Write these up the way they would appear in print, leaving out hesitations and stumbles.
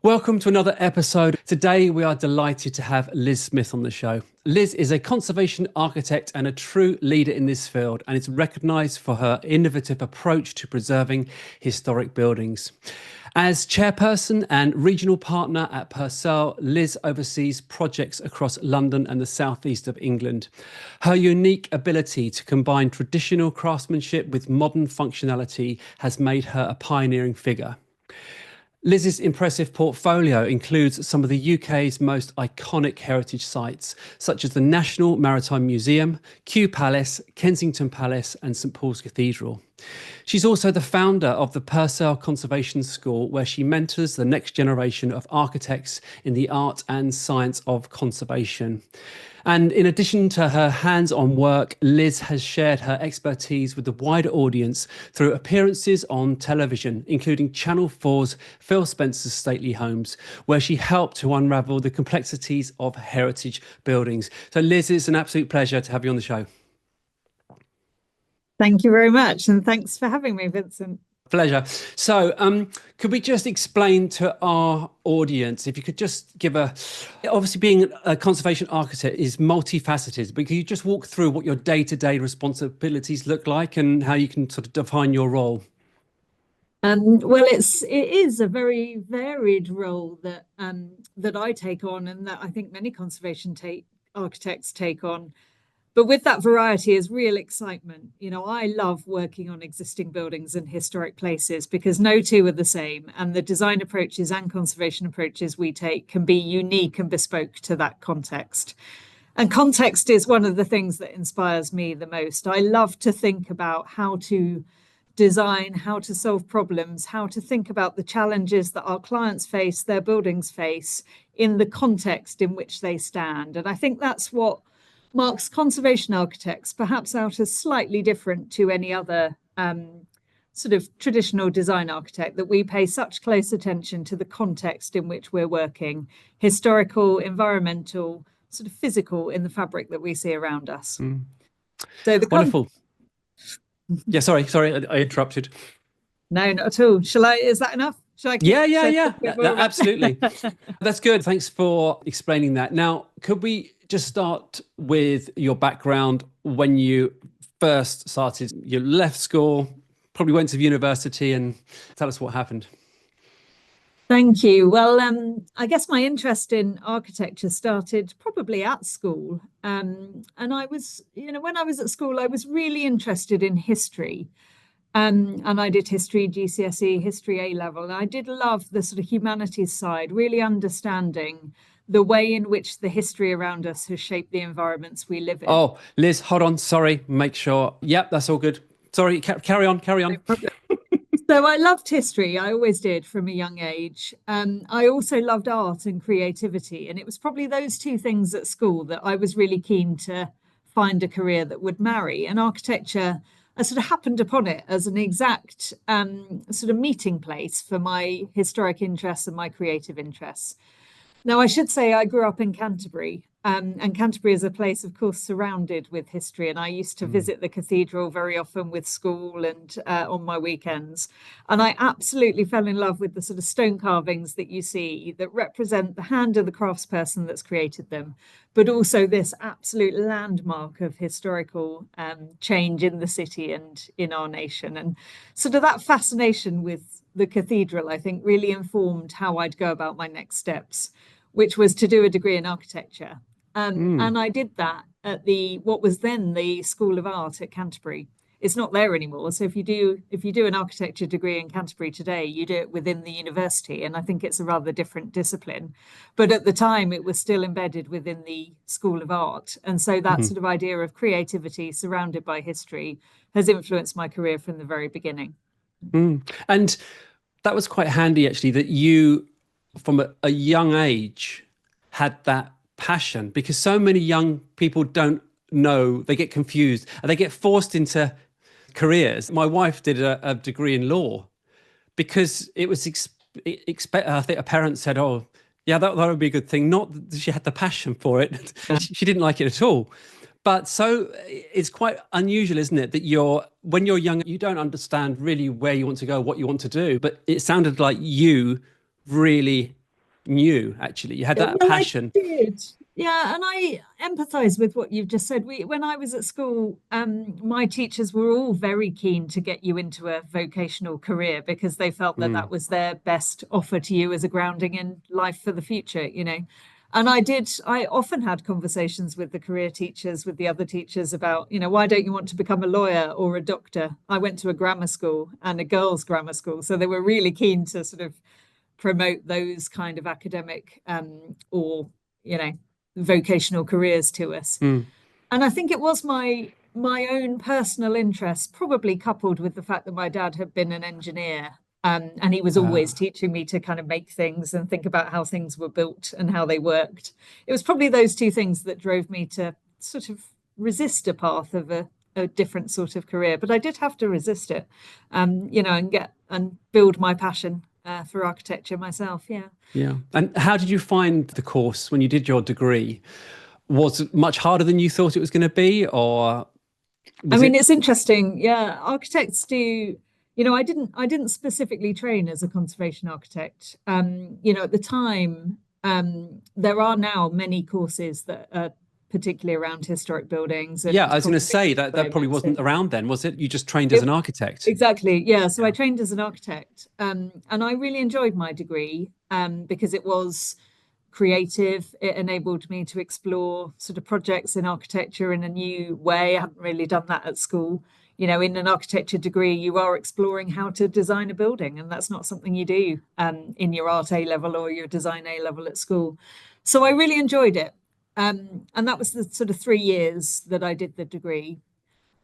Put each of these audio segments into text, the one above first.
Welcome to another episode. Today we are delighted to have Liz Smith on the show. Liz is a conservation architect and a true leader in this field, and is recognised for her innovative approach to preserving historic buildings. As chairperson and regional partner at Purcell, Liz oversees projects across London and the southeast of England. Her unique ability to combine traditional craftsmanship with modern functionality has made her a pioneering figure. Liz's impressive portfolio includes some of the UK's most iconic heritage sites, such as the National Maritime Museum, Kew Palace, Kensington Palace and St Paul's Cathedral. She's also the founder of the Purcell Conservation School, where she mentors the next generation of architects in the art and science of conservation. And in addition to her hands-on work, Liz has shared her expertise with the wider audience through appearances on television, including Channel 4's Phil Spencer's Stately Homes, where she helped to unravel the complexities of heritage buildings. So Liz, it's an absolute pleasure to have you on the show. Thank you very much. And thanks for having me, Vincent. Pleasure. So could we just explain to our audience, if you could just give obviously being a conservation architect is multifaceted, but could you just walk through what your day-to-day responsibilities look like and how you can sort of define your role? Well, it is a very varied role that that I take on, and that I think many conservation architects take on. But with that variety is real excitement. You know, I love working on existing buildings and historic places because no two are the same, and the design approaches and conservation approaches we take can be unique and bespoke to that context. And context is one of the things that inspires me the most. I love to think about how to design, how to solve problems, how to think about the challenges that our clients face, their buildings face, in the context in which they stand. And I think that's what marks conservation architects perhaps out as slightly different to any other sort of traditional design architect, that we pay such close attention to the context in which we're working, historical, environmental, sort of physical, in the fabric that we see around us. So wonderful. Yeah, sorry, I interrupted. No, not at all. Is that enough? Yeah. Absolutely. That's good. Thanks for explaining that. Now, could we just start with your background when you first started? You left school, probably went to university, and tell us what happened. Thank you. Well, I guess my interest in architecture started probably at school. And I was, when I was at school, I was really interested in history. And I did history, GCSE, history A-level. And I did love the sort of humanities side, really understanding the way in which the history around us has shaped the environments we live in. Oh, Liz, hold on. Sorry, make sure. Yep, that's all good. Sorry, carry on. No problem. So I loved history. I always did from a young age. I also loved art and creativity. And it was probably those two things at school that I was really keen to find a career that would marry. And architecture, I sort of happened upon it as an exact sort of meeting place for my historic interests and my creative interests. Now, I should say I grew up in Canterbury, and Canterbury is a place, of course, surrounded with history. And I used to visit the Cathedral very often with school and on my weekends. And I absolutely fell in love with the sort of stone carvings that you see that represent the hand of the craftsperson that's created them, but also this absolute landmark of historical change in the city and in our nation. And sort of that fascination with the Cathedral, I think, really informed how I'd go about my next steps, which was to do a degree in architecture. And I did that at what was then the School of Art at Canterbury. It's not there anymore. So if you do an architecture degree in Canterbury today, you do it within the university. And I think it's a rather different discipline. But at the time, it was still embedded within the School of Art. And so that sort of idea of creativity surrounded by history has influenced my career from the very beginning. And that was quite handy, actually, that you, from a young age, had that passion, because so many young people don't know, they get confused and they get forced into careers. My wife did a degree in law because it was I think a parent said, oh yeah, that would be a good thing. Not that she had the passion for it. She didn't like it at all. But so it's quite unusual, isn't it, that when you're young, you don't understand really where you want to go, what you want to do. But it sounded like you really knew, actually. You had that Well, I passion. did. Yeah, and I empathise with what you've just said. When I was at school, my teachers were all very keen to get you into a vocational career because they felt that that Mm. was their best offer to you as a grounding in life for the future, you know. And I often had conversations with the career teachers, with the other teachers about, you know, why don't you want to become a lawyer or a doctor? I went to a grammar school and a girls' grammar school, so they were really keen to sort of promote those kind of academic or you know vocational careers to us. Mm. And I think it was my own personal interest, probably coupled with the fact that my dad had been an engineer, and he was always Ah. teaching me to kind of make things and think about how things were built and how they worked. It was probably those two things that drove me to sort of resist a path of a different sort of career, but I did have to resist it, you know, and get and build my passion for architecture myself. Yeah. Yeah. And how did you find the course when you did your degree? Was it much harder than you thought it was going to be, or I was mean, it? it's interesting. Yeah, architects do, you know, I didn't specifically train as a conservation architect. You know, at the time, there are now many courses that are particularly around historic buildings Yeah, and I was going to say conservation at that the that probably moment. So wasn't around then, was it? You just trained as it, an architect. exactly, yeah. So I Yeah. trained as an architect, and I really enjoyed my degree, because it was creative. It enabled me to explore sort of projects in architecture in a new way. I hadn't really done that at school. You know, in an architecture degree, you are exploring how to design a building, and that's not something you do in your art A level or your design A level at school. So I really enjoyed it. And that was the sort of 3 years that I did the degree.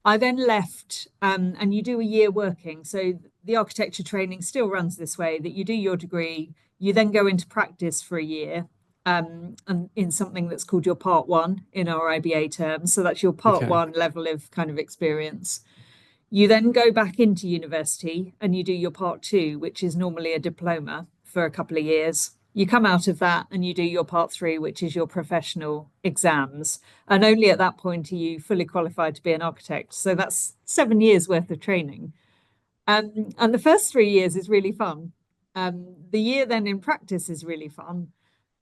I then left, and you do a year working. So the architecture training still runs this way that you do your degree, you then go into practice for a year, and in something that's called your part one in our IBA terms. So that's your part Okay. one level of kind of experience. You then go back into university and you do your part two, which is normally a diploma for a couple of years. You come out of that and you do your part three, which is your professional exams. And only at that point are you fully qualified to be an architect. So that's 7 years worth of training. And the first 3 years is really fun. The year then in practice is really fun.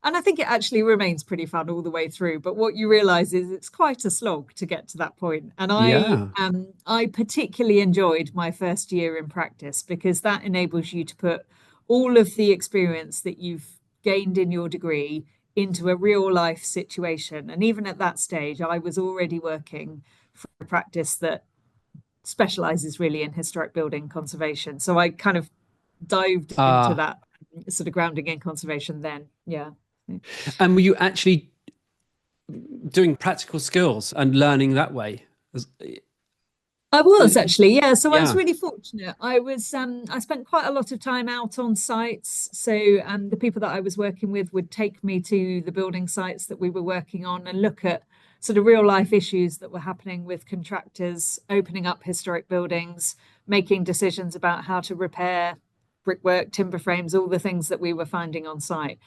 And I think it actually remains pretty fun all the way through. But what you realize is it's quite a slog to get to that point. And Yeah. I particularly enjoyed my first year in practice because that enables you to put all of the experience that you've gained in your degree into a real life situation. And even at that stage, I was already working for a practice that specializes really in historic building conservation. So I kind of dived into Uh, that sort of grounding in conservation then. Yeah. and were you actually doing practical skills and learning that way? As- I was actually, yeah. So I was Yeah. really fortunate. I spent quite a lot of time out on sites. So the people that I was working with would take me to the building sites that we were working on and look at sort of real life issues that were happening with contractors opening up historic buildings, making decisions about how to repair brickwork, timber frames, all the things that we were finding on site.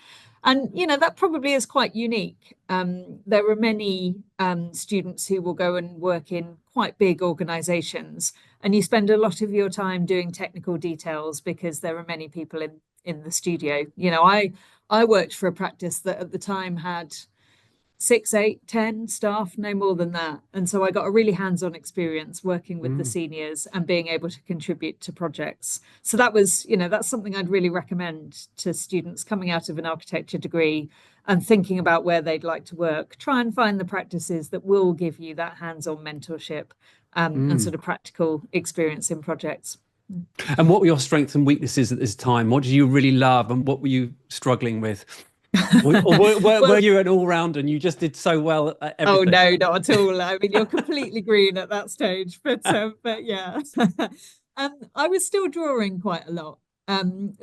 And you know that probably is quite unique. There are many students who will go and work in quite big organizations, and you spend a lot of your time doing technical details because there are many people in the studio. You know, I worked for a practice that at the time had 6, 8, 10 staff, no more than that. And so I got a really hands-on experience working with the Mm. seniors and being able to contribute to projects. So that was, you know, that's something I'd really recommend to students coming out of an architecture degree and thinking about where they'd like to work. Try and find the practices that will give you that hands-on mentorship, and Mm. sort of practical experience in projects. And what were your strengths and weaknesses at this time? What did you really love, and what were you struggling with? Or were Well, you an all-rounder and you just did so well at oh everything? no, not at all. I mean, you're completely green at that stage, but yeah. I was still drawing quite a lot.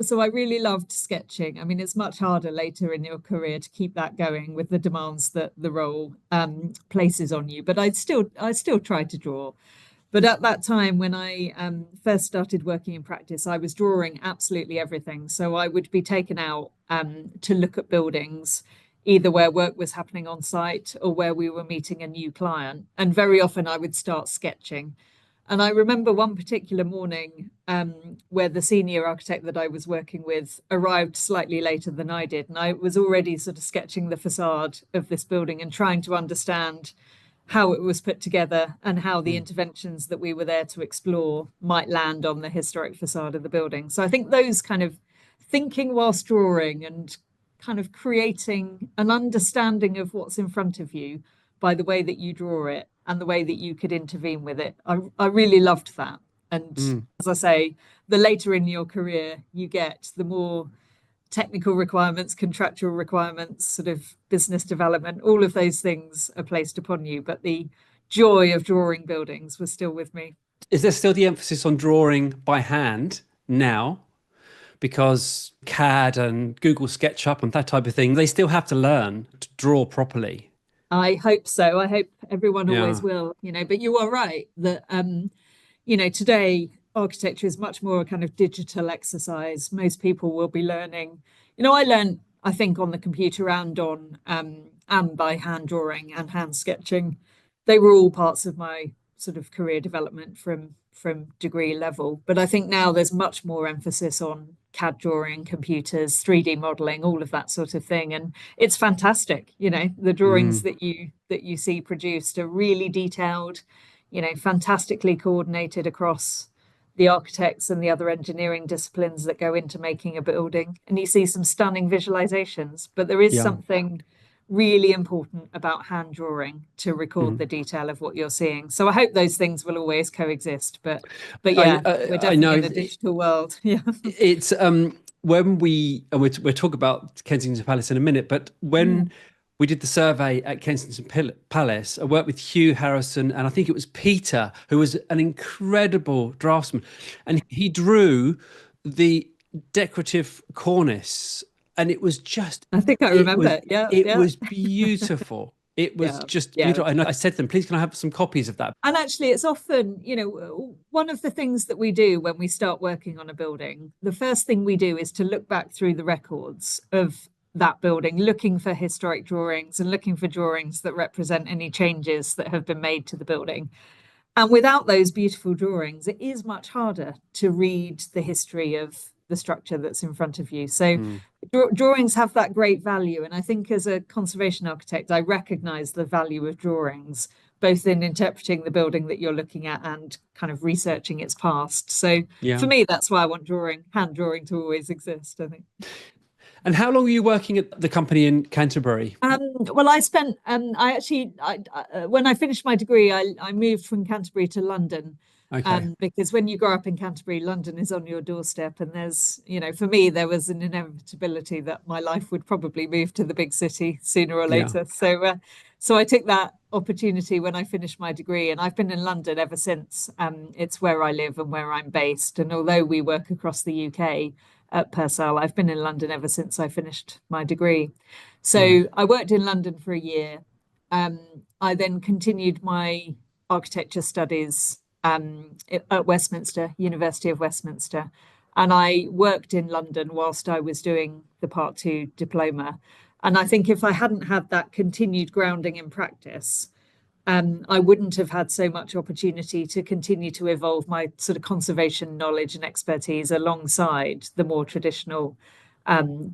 So I really loved sketching. I mean, it's much harder later in your career to keep that going with the demands that the role places on you. But I still tried to draw. But at that time, when I first started working in practice, I was drawing absolutely everything. So I would be taken out to look at buildings, either where work was happening on site or where we were meeting a new client. And very often I would start sketching. And I remember one particular morning where the senior architect that I was working with arrived slightly later than I did. And I was already sort of sketching the facade of this building and trying to understand how it was put together and how the interventions that we were there to explore might land on the historic facade of the building. So I think those kind of thinking whilst drawing and kind of creating an understanding of what's in front of you by the way that you draw it and the way that you could intervene with it. I really loved that. And as I say, the later in your career you get, the more technical requirements, contractual requirements, sort of business development, all of those things are placed upon you. But the joy of drawing buildings was still with me. Is there still the emphasis on drawing by hand now? Because CAD and Google SketchUp and that type of thing, they still have to learn to draw properly. I hope so. I hope everyone Yeah. always will, but you are right that, today architecture is much more a kind of digital exercise. Most people will be learning. I learned, I think, on the computer and by hand drawing and hand sketching. They were all parts of my sort of career development from degree level. But I think now there's much more emphasis on CAD drawing, computers, 3D modeling, all of that sort of thing. And it's fantastic. The drawings that you see produced are really detailed, fantastically coordinated across the architects and the other engineering disciplines that go into making a building. And you see some stunning visualizations, but there is something really important about hand drawing to record the detail of what you're seeing. So I hope those things will always coexist. But yeah, we're definitely in a digital world. Yeah, it's when we'll talk about Kensington Palace in a minute, but when we did the survey at Kensington Palace, I worked with Hugh Harrison, and I think it was Peter, who was an incredible draftsman, and he drew the decorative cornice. And it was just, I think I remember. It was beautiful. It was just beautiful. And I said to them, please, can I have some copies of that? And actually, it's often, one of the things that we do when we start working on a building, the first thing we do is to look back through the records of that building, looking for historic drawings and looking for drawings that represent any changes that have been made to the building. And without those beautiful drawings, it is much harder to read the history of the structure that's in front of you. So drawings have that great value. And I think as a conservation architect, I recognize the value of drawings, both in interpreting the building that you're looking at and kind of researching its past. So for me, that's why I want hand drawing to always exist, I think. And how long were you working at the company in Canterbury? Well, I spent, when I finished my degree, I moved from Canterbury to London. Okay. Because when you grow up in Canterbury, London is on your doorstep. And there's, for me, there was an inevitability that my life would probably move to the big city sooner or later. So I took that opportunity when I finished my degree, and I've been in London ever since. It's where I live and where I'm based. And although we work across the UK at Purcell, I've been in London ever since I finished my degree. So I worked in London for a year. I then continued my architecture studies at Westminster, University of Westminster. And I worked in London whilst I was doing the Part 2 diploma. And I think if I hadn't had that continued grounding in practice, I wouldn't have had so much opportunity to continue to evolve my sort of conservation knowledge and expertise alongside the more traditional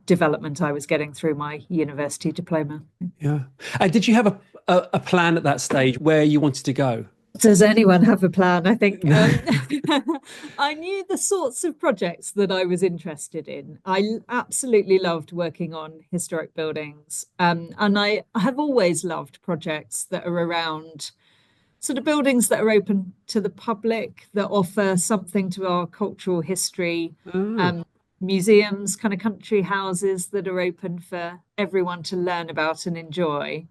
development I was getting through my university diploma. Yeah. And did you have a plan at that stage where you wanted to go? Does anyone have a plan? I think I knew the sorts of projects that I was interested in. I absolutely loved working on historic buildings. And I have always loved projects that are around sort of buildings that are open to the public, that offer something to our cultural history, museums, kind of country houses that are open for everyone to learn about and enjoy.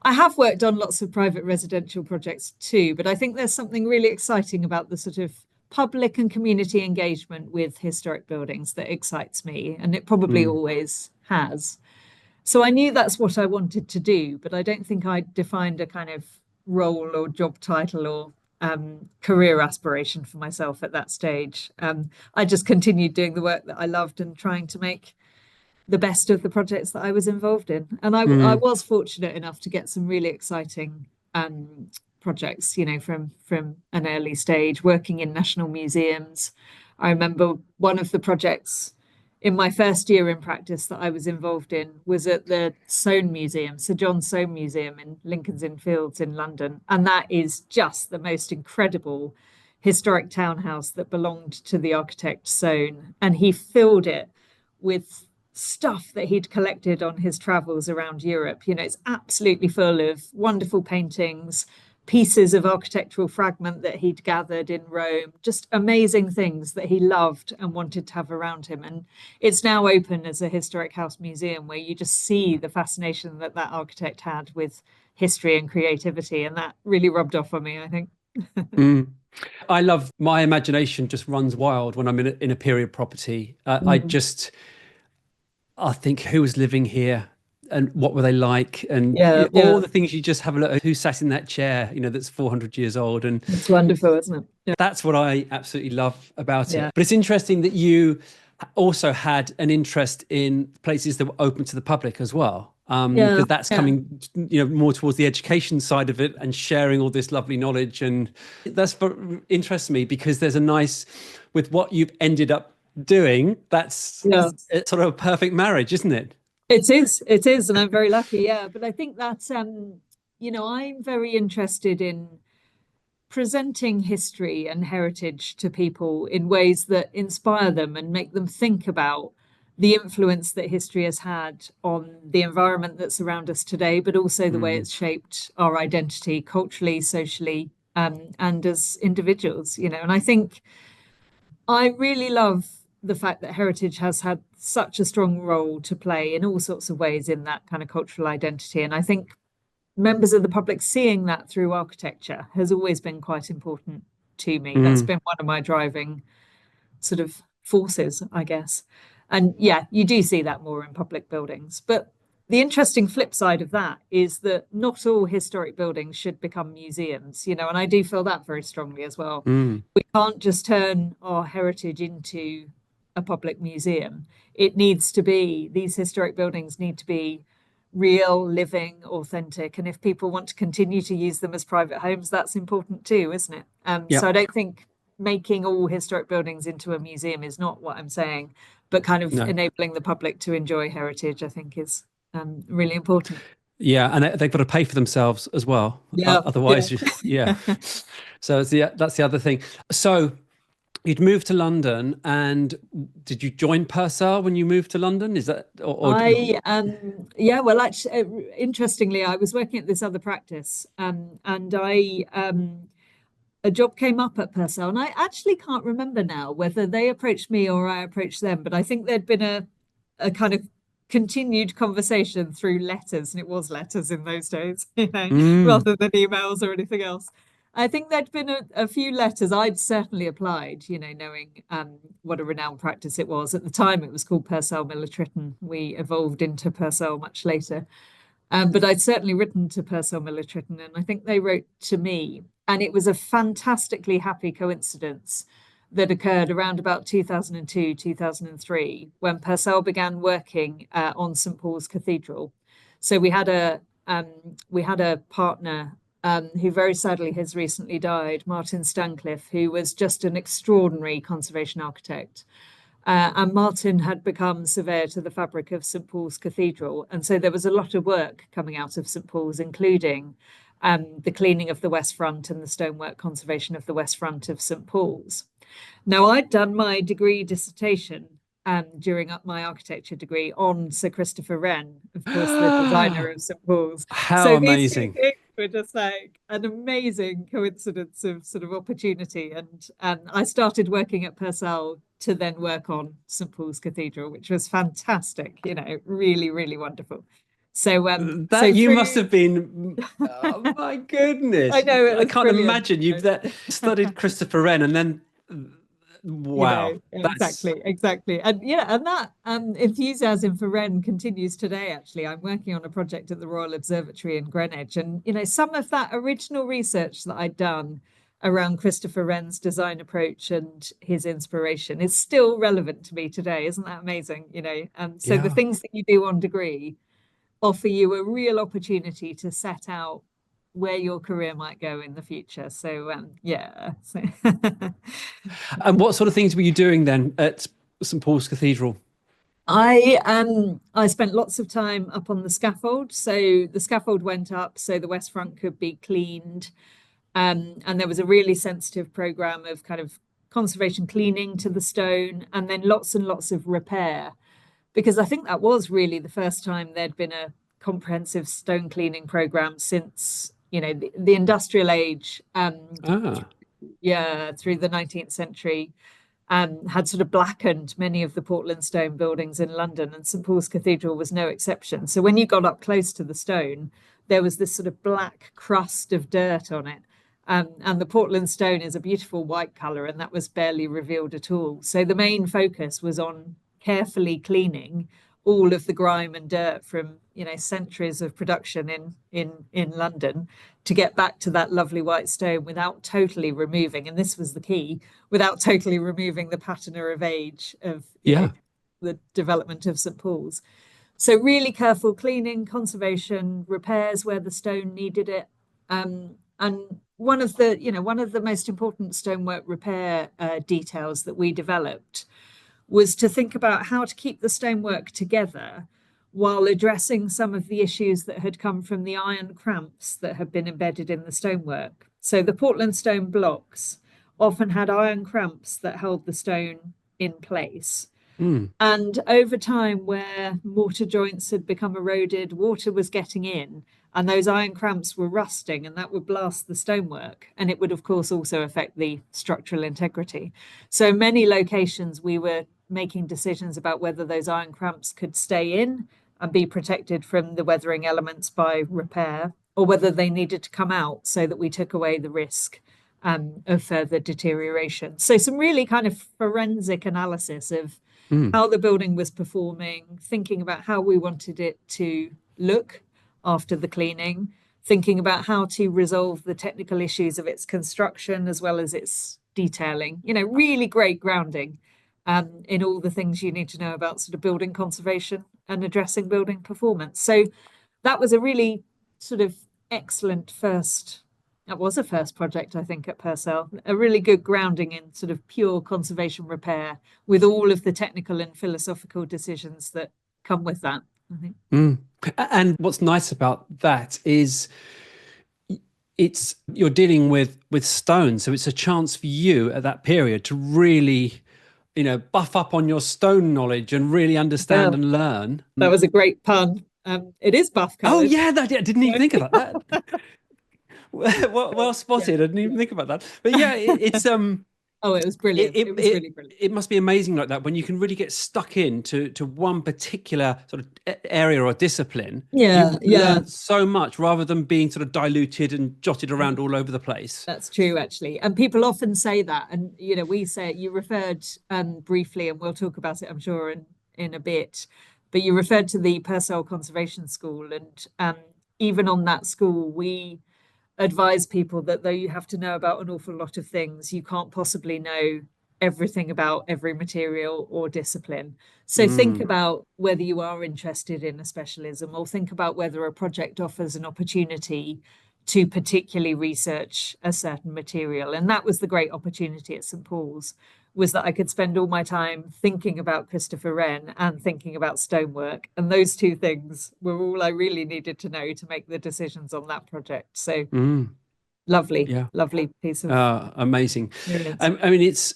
I have worked on lots of private residential projects too, but I think there's something really exciting about the sort of public and community engagement with historic buildings that excites me, and it probably always has. So I knew that's what I wanted to do, but I don't think I defined a kind of role or job title or career aspiration for myself at that stage. I just continued doing the work that I loved and trying to make the best of the projects that I was involved in. And I was fortunate enough to get some really exciting projects, you know, from an early stage, working in national museums. I remember one of the projects in my first year in practice that I was involved in was at the Soane Museum, Sir John Soane Museum in Lincoln's Inn Fields in London. And that is just the most incredible historic townhouse that belonged to the architect Soane. And he filled it with stuff that he'd collected on his travels around Europe. You know, it's absolutely full of wonderful paintings, pieces of architectural fragment that he'd gathered in Rome, just amazing things that he loved and wanted to have around him. And it's now open as a historic house museum where you just see the fascination that that architect had with history and creativity. And that really rubbed off on me, I think. I love, my imagination just runs wild when I'm in a period property. I think who was living here and what were they like, and all the things. You just have a look at who sat in that chair, you know, that's 400 years old, and it's wonderful, isn't it? Yeah. That's what I absolutely love about it. But it's interesting that you also had an interest in places that were open to the public as well, because that's coming, you know, more towards the education side of it and sharing all this lovely knowledge. And that's what interests me, because there's a nice, with what you've ended up doing, that's it's sort of a perfect marriage, isn't it? It is, and I'm very lucky. Yeah, but I think that's you know, I'm very interested in presenting history and heritage to people in ways that inspire them and make them think about the influence that history has had on the environment that's around us today, but also the way it's shaped our identity culturally, socially, and as individuals, you know. And I think I really love the fact that heritage has had such a strong role to play in all sorts of ways in that kind of cultural identity. And I think members of the public seeing that through architecture has always been quite important to me. That's been one of my driving sort of forces, I guess. And yeah, you do see that more in public buildings. But the interesting flip side of that is that not all historic buildings should become museums, you know, and I do feel that very strongly as well. We can't just turn our heritage into a public museum. It needs to be, these historic buildings need to be real, living, authentic. And if people want to continue to use them as private homes, that's important too, isn't it? So I don't think making all historic buildings into a museum is not what I'm saying, but kind of enabling the public to enjoy heritage, I think, is really important. Yeah, and they've got to pay for themselves as well. Otherwise, So that's the other thing. So you'd moved to London, and did you join Purcell when you moved to London? Is that well, actually, interestingly, I was working at this other practice, and a job came up at Purcell, and I actually can't remember now whether they approached me or I approached them, but I think there'd been a kind of continued conversation through letters, and it was letters in those days, you know, rather than emails or anything else. I think there'd been a few letters. I'd certainly applied, you know, knowing what a renowned practice it was. At the time, it was called Purcell Miller Tritton. We evolved into Purcell much later. But I'd certainly written to Purcell Miller Tritton, and I think they wrote to me. And it was a fantastically happy coincidence that occurred around about 2002, 2003, when Purcell began working on St Paul's Cathedral. So we had a partner who very sadly has recently died, Martin Stancliffe, who was just an extraordinary conservation architect. And Martin had become surveyor to the fabric of St Paul's Cathedral. And so there was a lot of work coming out of St Paul's, including the cleaning of the West Front and the stonework conservation of the West Front of St Paul's. Now, I'd done my degree dissertation during my architecture degree on Sir Christopher Wren, of course, the designer of St Paul's. How amazing. We're just like an amazing coincidence of sort of opportunity. And I started working at Purcell to then work on St Paul's Cathedral, which was fantastic, you know, really, really wonderful. So you must have been, oh my goodness. I know. I can't imagine you've studied Christopher Wren and then wow. You know, exactly. And that enthusiasm for Wren continues today. Actually, I'm working on a project at the Royal Observatory in Greenwich, and you know, some of that original research that I'd done around Christopher Wren's design approach and his inspiration is still relevant to me today. Isn't that amazing? You know, so the things that you do on degree offer you a real opportunity to set out where your career might go in the future. So yeah. So And what sort of things were you doing then at St Paul's Cathedral? I spent lots of time up on the scaffold. So the scaffold went up so the West Front could be cleaned. And there was a really sensitive program of kind of conservation cleaning to the stone, and then lots and lots of repair, because I think that was really the first time there'd been a comprehensive stone cleaning program since, the industrial age. Yeah, through the 19th century, had sort of blackened many of the Portland stone buildings in London, and St Paul's Cathedral was no exception. So when you got up close to the stone, there was this sort of black crust of dirt on it. And the Portland stone is a beautiful white colour, and that was barely revealed at all. So the main focus was on carefully cleaning all of the grime and dirt from, centuries of production in London, to get back to that lovely white stone without totally removing, and this was the key, without totally removing the patina of age of the development of St Paul's. So really careful cleaning, conservation, repairs where the stone needed it. And one of the most important stonework repair details that we developed was to think about how to keep the stonework together while addressing some of the issues that had come from the iron cramps that had been embedded in the stonework. So the Portland stone blocks often had iron cramps that held the stone in place. And over time, where mortar joints had become eroded, water was getting in, and those iron cramps were rusting, and that would blast the stonework. And it would, of course, also affect the structural integrity. So in many locations, we were making decisions about whether those iron cramps could stay in and be protected from the weathering elements by repair, or whether they needed to come out so that we took away the risk of further deterioration. So some really kind of forensic analysis of how the building was performing, thinking about how we wanted it to look after the cleaning, thinking about how to resolve the technical issues of its construction as well as its detailing. Really great grounding in all the things you need to know about sort of building conservation and addressing building performance. So that was a really sort of excellent first project, I think, at Purcell. A really good grounding in sort of pure conservation repair with all of the technical and philosophical decisions that come with that, I think. And what's nice about that is you're dealing with stone, so it's a chance for you at that period to really buff up on your stone knowledge and really understand and learn. That was a great pun. It is buff coloured. Oh yeah, I didn't even think about that. Well spotted. I didn't even think about that. But yeah, it's oh, it was brilliant. It was really brilliant. It must be amazing like that when you can really get stuck into one particular sort of area or discipline. Yeah, you learn so much rather than being sort of diluted and jotted around all over the place. That's true, actually. And people often say that. And, we say, you referred briefly, and we'll talk about it, I'm sure, in a bit, but you referred to the Purcell Conservation School. And even on that school, we advise people that though you have to know about an awful lot of things, you can't possibly know everything about every material or discipline. So think about whether you are interested in a specialism, or think about whether a project offers an opportunity to particularly research a certain material. And that was the great opportunity at St Paul's, was that I could spend all my time thinking about Christopher Wren and thinking about stonework. And those two things were all I really needed to know to make the decisions on that project. So lovely piece of amazing. I mean, it's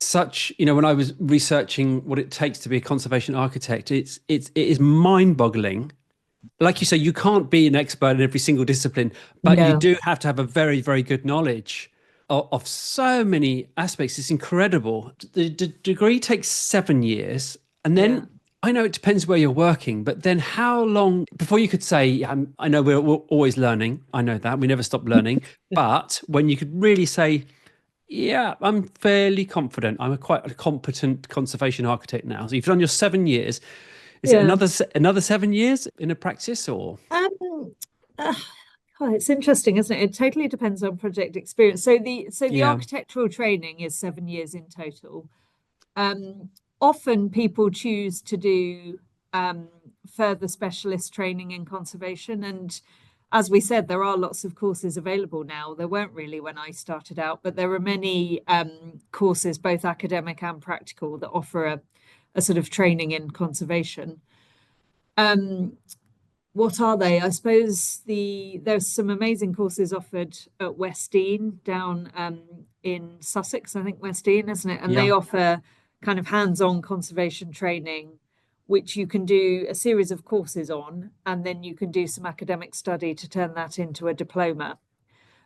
such, when I was researching what it takes to be a conservation architect, it is mind-boggling. Like you say, you can't be an expert in every single discipline, but you do have to have a very, very good knowledge of so many aspects. It's incredible. The degree takes 7 years, and then I know it depends where you're working, but then how long before you could say, I know we're always learning. I know that we never stop learning, but when you could really say, yeah, I'm fairly confident. I'm quite a competent conservation architect now. So you've done your 7 years. Is it another 7 years in a practice, or? It's interesting, isn't it? It totally depends on project experience. So the architectural training is 7 years in total. Often people choose to do further specialist training in conservation, and as we said, there are lots of courses available now. There weren't really when I started out, but there are many courses, both academic and practical, that offer a sort of training in conservation. What are they? I suppose there's some amazing courses offered at West Dean down in Sussex, I think West Dean, isn't it? And they offer kind of hands-on conservation training, which you can do a series of courses on, and then you can do some academic study to turn that into a diploma.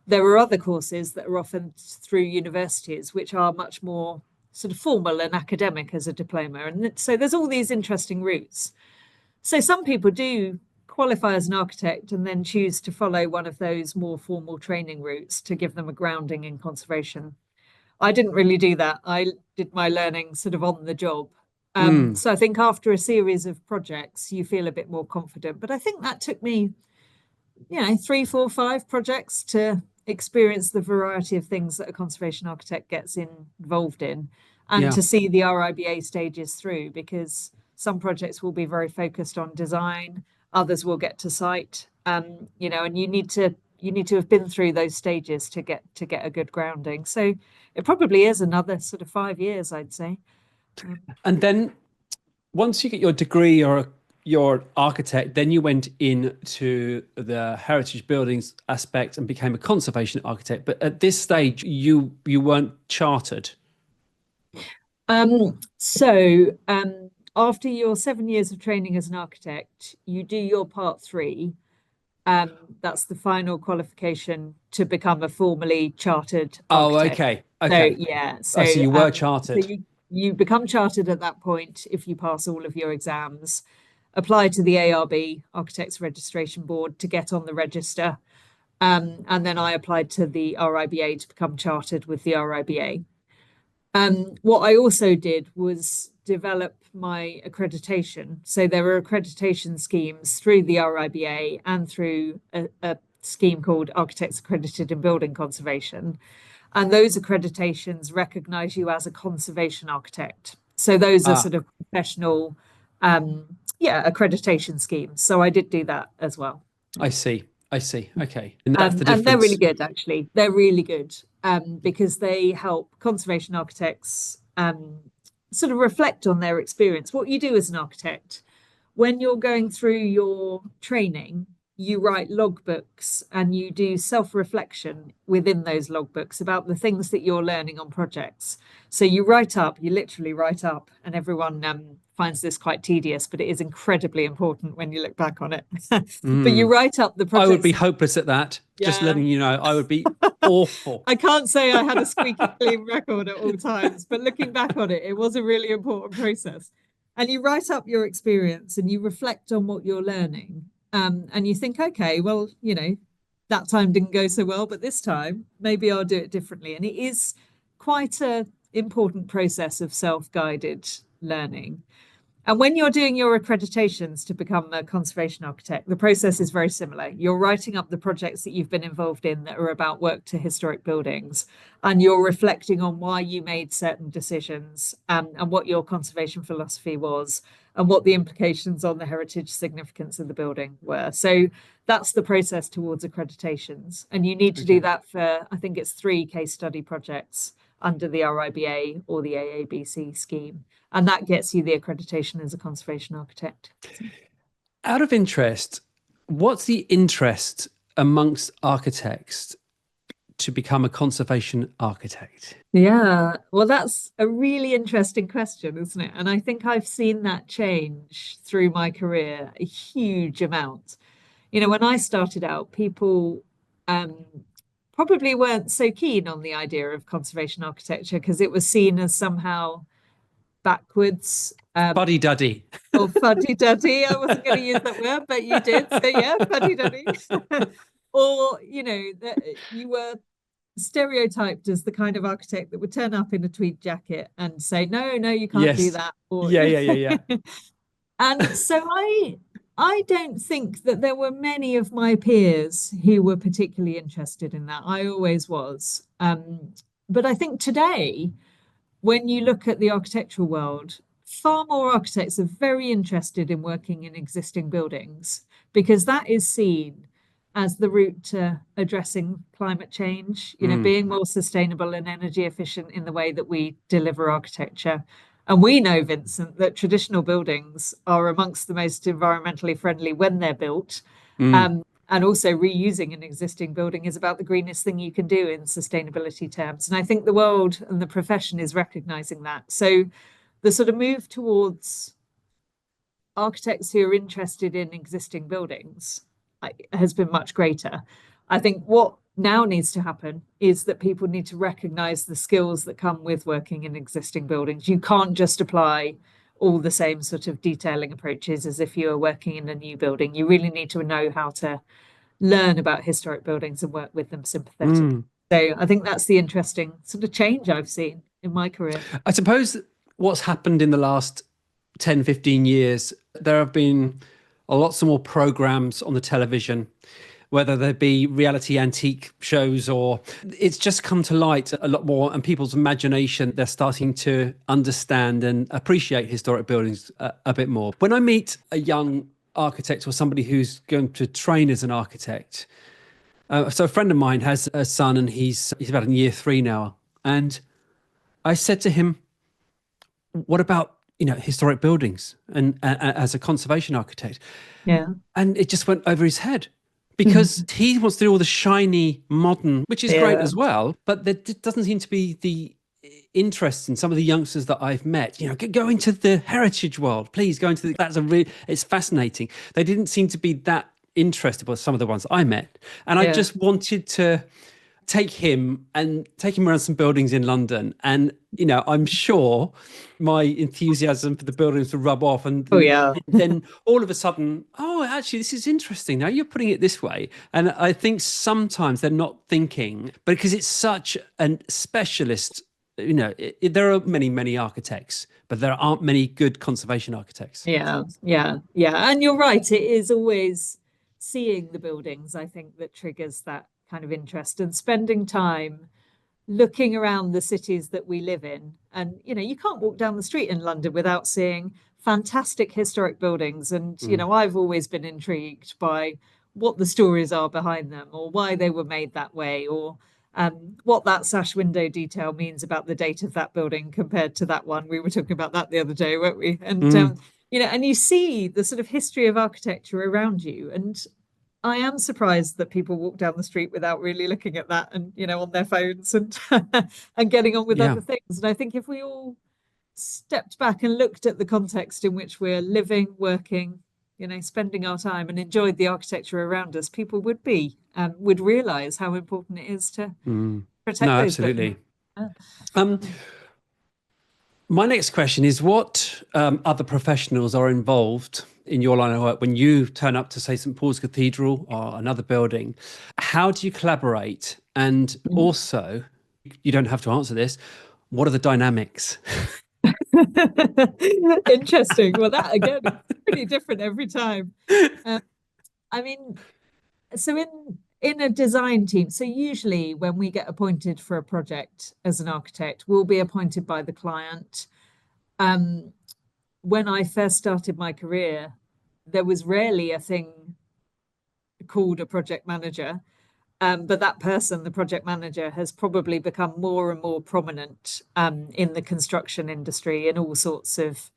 There are other courses that are often through universities, which are much more sort of formal and academic as a diploma. And so there's all these interesting routes. So some people do qualify as an architect and then choose to follow one of those more formal training routes to give them a grounding in conservation. I didn't really do that. I did my learning sort of on the job. So I think after a series of projects, you feel a bit more confident. But I think that took me, 3, 4, 5 projects to experience the variety of things that a conservation architect gets involved in, and to see the RIBA stages through, because some projects will be very focused on design, others will get to site, and you need to have been through those stages to get a good grounding. So it probably is another sort of 5 years, I'd say. And then once you get your degree or your architect, then you went into the heritage buildings aspect and became a conservation architect. But at this stage, you weren't chartered. After your 7 years of training as an architect, you do your part 3. That's the final qualification to become a formally chartered architect. Okay. So you were chartered. So you become chartered at that point if you pass all of your exams. Apply to the ARB, Architects Registration Board, to get on the register. And then I applied to the RIBA to become chartered with the RIBA. What I also did was develop my accreditation. So there are accreditation schemes through the RIBA and through a scheme called Architects Accredited in Building Conservation. And those accreditations recognize you as a conservation architect. So those are sort of professional, accreditation schemes. So I did do that as well. I see. Okay. And that's the difference. And they're really good, actually. They're really good because they help conservation architects sort of reflect on their experience. What you do as an architect, when you're going through your training, you write logbooks and you do self-reflection within those logbooks about the things that you're learning on projects. So you literally write up, and everyone finds this quite tedious, but it is incredibly important when you look back on it. But you write up the projects. I would be hopeless at that. Just letting you know, I would be awful. I can't say I had a squeaky clean record at all times, but looking back on it, it was a really important process. And you write up your experience and you reflect on what you're learning. And you think, okay, well, that time didn't go so well, but this time maybe I'll do it differently. And it is quite an important process of self-guided learning. And when you're doing your accreditations to become a conservation architect, the process is very similar. You're writing up the projects that you've been involved in that are about work to historic buildings, and you're reflecting on why you made certain decisions, and what your conservation philosophy was, and what the implications on the heritage significance of the building were. So that's the process towards accreditations. And you need to do that for, I think it's 3 case study projects under the RIBA or the AABC scheme. And that gets you the accreditation as a conservation architect. Out of interest, what's the interest amongst architects to become a conservation architect? Yeah, well, that's a really interesting question, isn't it? And I think I've seen that change through my career a huge amount. When I started out, people probably weren't so keen on the idea of conservation architecture because it was seen as somehow backwards, fuddy-duddy, or fuddy-duddy. I wasn't going to use that word, but you did, so yeah, fuddy-duddy. Or that you were stereotyped as the kind of architect that would turn up in a tweed jacket and say, no, you can't do that. Or, yeah. And so I don't think that there were many of my peers who were particularly interested in that. I always was, but I think today, when you look at the architectural world, far more architects are very interested in working in existing buildings, because that is seen as the route to addressing climate change, being more sustainable and energy efficient in the way that we deliver architecture. And we know, Vincent, that traditional buildings are amongst the most environmentally friendly when they're built. And also reusing an existing building is about the greenest thing you can do in sustainability terms. And I think the world and the profession is recognizing that. So the sort of move towards architects who are interested in existing buildings has been much greater. I think what now needs to happen is that people need to recognize the skills that come with working in existing buildings. You can't just apply all the same sort of detailing approaches as if you were working in a new building. You really need to know how to learn about historic buildings and work with them sympathetically. So I think that's the interesting sort of change I've seen in my career. I suppose what's happened in the last 10, 15 years, there have been lots more programs on the television, whether they be reality antique shows, or it's just come to light a lot more, and people's imagination, they're starting to understand and appreciate historic buildings a bit more. When I meet a young architect or somebody who's going to train as an architect, so a friend of mine has a son and he's about in year 3 now, and I said to him, what about historic buildings and as a conservation architect? Yeah. And it just went over his head, because he wants to do all the shiny modern, which is great as well, but there doesn't seem to be the interest in some of the youngsters that I've met. Go into the heritage world, please. Go into it's fascinating. They didn't seem to be that interested by some of the ones I met, and I just wanted to take him around some buildings in London, and I'm sure my enthusiasm for the buildings will rub off, and then all of a sudden, actually this is interesting, now you're putting it this way. And I think sometimes they're not thinking, because it's such a specialist, there are many architects, but there aren't many good conservation architects. Yeah and you're right, it is always seeing the buildings, I think, that triggers that kind of interest, and spending time looking around the cities that we live in. And you can't walk down the street in London without seeing fantastic historic buildings, and I've always been intrigued by what the stories are behind them, or why they were made that way, or what that sash window detail means about the date of that building compared to that one. We were talking about that the other day, weren't we? And and you see the sort of history of architecture around you, and I am surprised that people walk down the street without really looking at that, and on their phones and and getting on with other things. And I think if we all stepped back and looked at the context in which we're living, working, spending our time, and enjoyed the architecture around us, people would realize how important it is to protect those absolutely. My next question is, what other professionals are involved in your line of work when you turn up to, say, St. Paul's Cathedral or another building? How do you collaborate? And also, you don't have to answer this, what are the dynamics? Interesting. Well, that again is pretty different every time. I mean, so in a design team, so usually when we get appointed for a project as an architect, we'll be appointed by the client. When I first started my career, there was rarely a thing called a project manager. But that person, the project manager, has probably become more and more prominent in the construction industry in all sorts of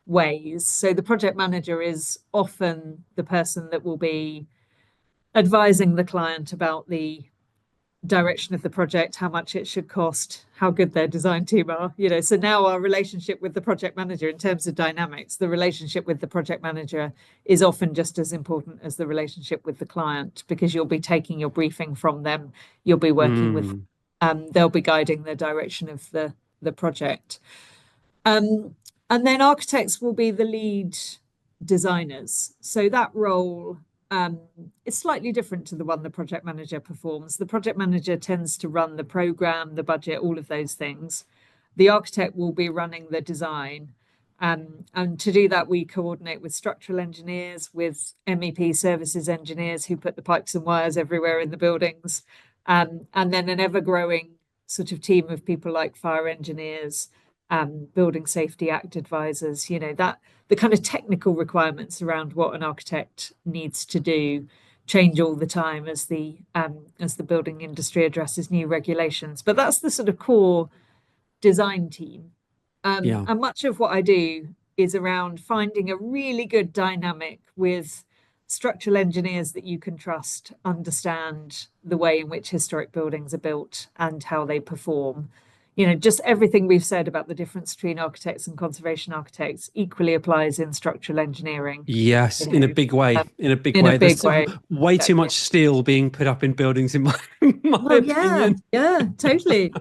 ways. So the project manager is often the person that will be advising the client about the direction of the project, how much it should cost, how good their design team are. So now our relationship with the project manager, in terms of dynamics, the relationship with the project manager is often just as important as the relationship with the client, because you'll be taking your briefing from them, you'll be working with they'll be guiding the direction of the project. And then architects will be the lead designers. So that role is slightly different to the one the project manager performs. The project manager tends to run the program, the budget, all of those things. The architect will be running the design. And to do that, we coordinate with structural engineers, with MEP services engineers who put the pipes and wires everywhere in the buildings. And then an ever-growing sort of team of people like fire engineers, Building Safety Act advisors, that the kind of technical requirements around what an architect needs to do change all the time as the building industry addresses new regulations. But that's the sort of core design team. Yeah. And much of what I do is around finding a really good dynamic with structural engineers that you can trust, understand the way in which historic buildings are built and how they perform. You know, just everything we've said about the difference between architects and conservation architects equally applies in structural engineering. Yes, in a big way. In a big in way. a big There's way. way too Exactly. much steel being put up in buildings, in my Well, yeah, opinion. yeah, totally.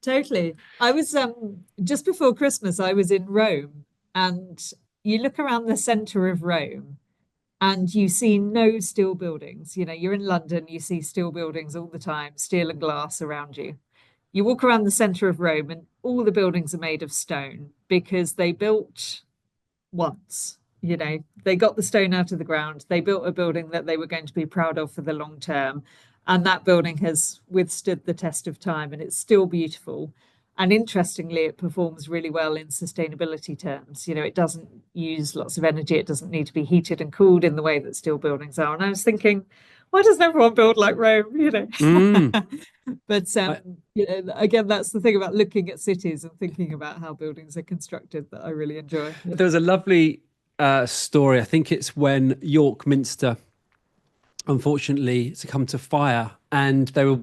Totally. I was just before Christmas, I was in Rome, and you look around the center of Rome and you see no steel buildings. You know, you're in London, you see steel buildings all the time, steel and glass around you. You walk around the center of Rome and all the buildings are made of stone because they built once. You know, they got the stone out of the ground, they built a building that they were going to be proud of for the long term. And that building has withstood the test of time and it's still beautiful. And interestingly, it performs really well in sustainability terms. You know, it doesn't use lots of energy, it doesn't need to be heated and cooled in the way that steel buildings are. And I was thinking, why doesn't everyone build like Rome? You know, but you know, again, that's the thing about looking at cities and thinking about how buildings are constructed that I really enjoy. There was a lovely story. I think it's when York Minster unfortunately succumbed to fire, and they were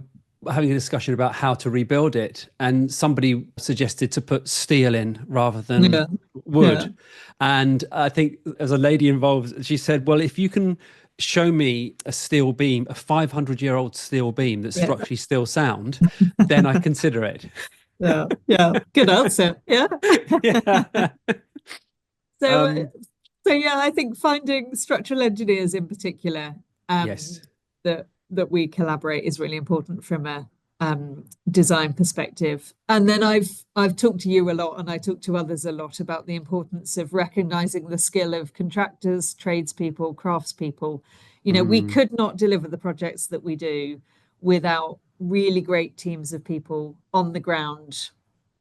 having a discussion about how to rebuild it, and somebody suggested to put steel in rather than wood. Yeah. And I think as a lady involved, she said, well, if you can show me a steel beam, a 500-year-old steel beam that's structurally still sound, then I consider it. Yeah, yeah, good answer. Yeah. Yeah. So yeah, I think finding structural engineers in particular, Yes. that we collaborate is really important from a design perspective. And then I've talked to you a lot, and I talk to others a lot about the importance of recognizing the skill of contractors, tradespeople, craftspeople. You know, we could not deliver the projects that we do without really great teams of people on the ground,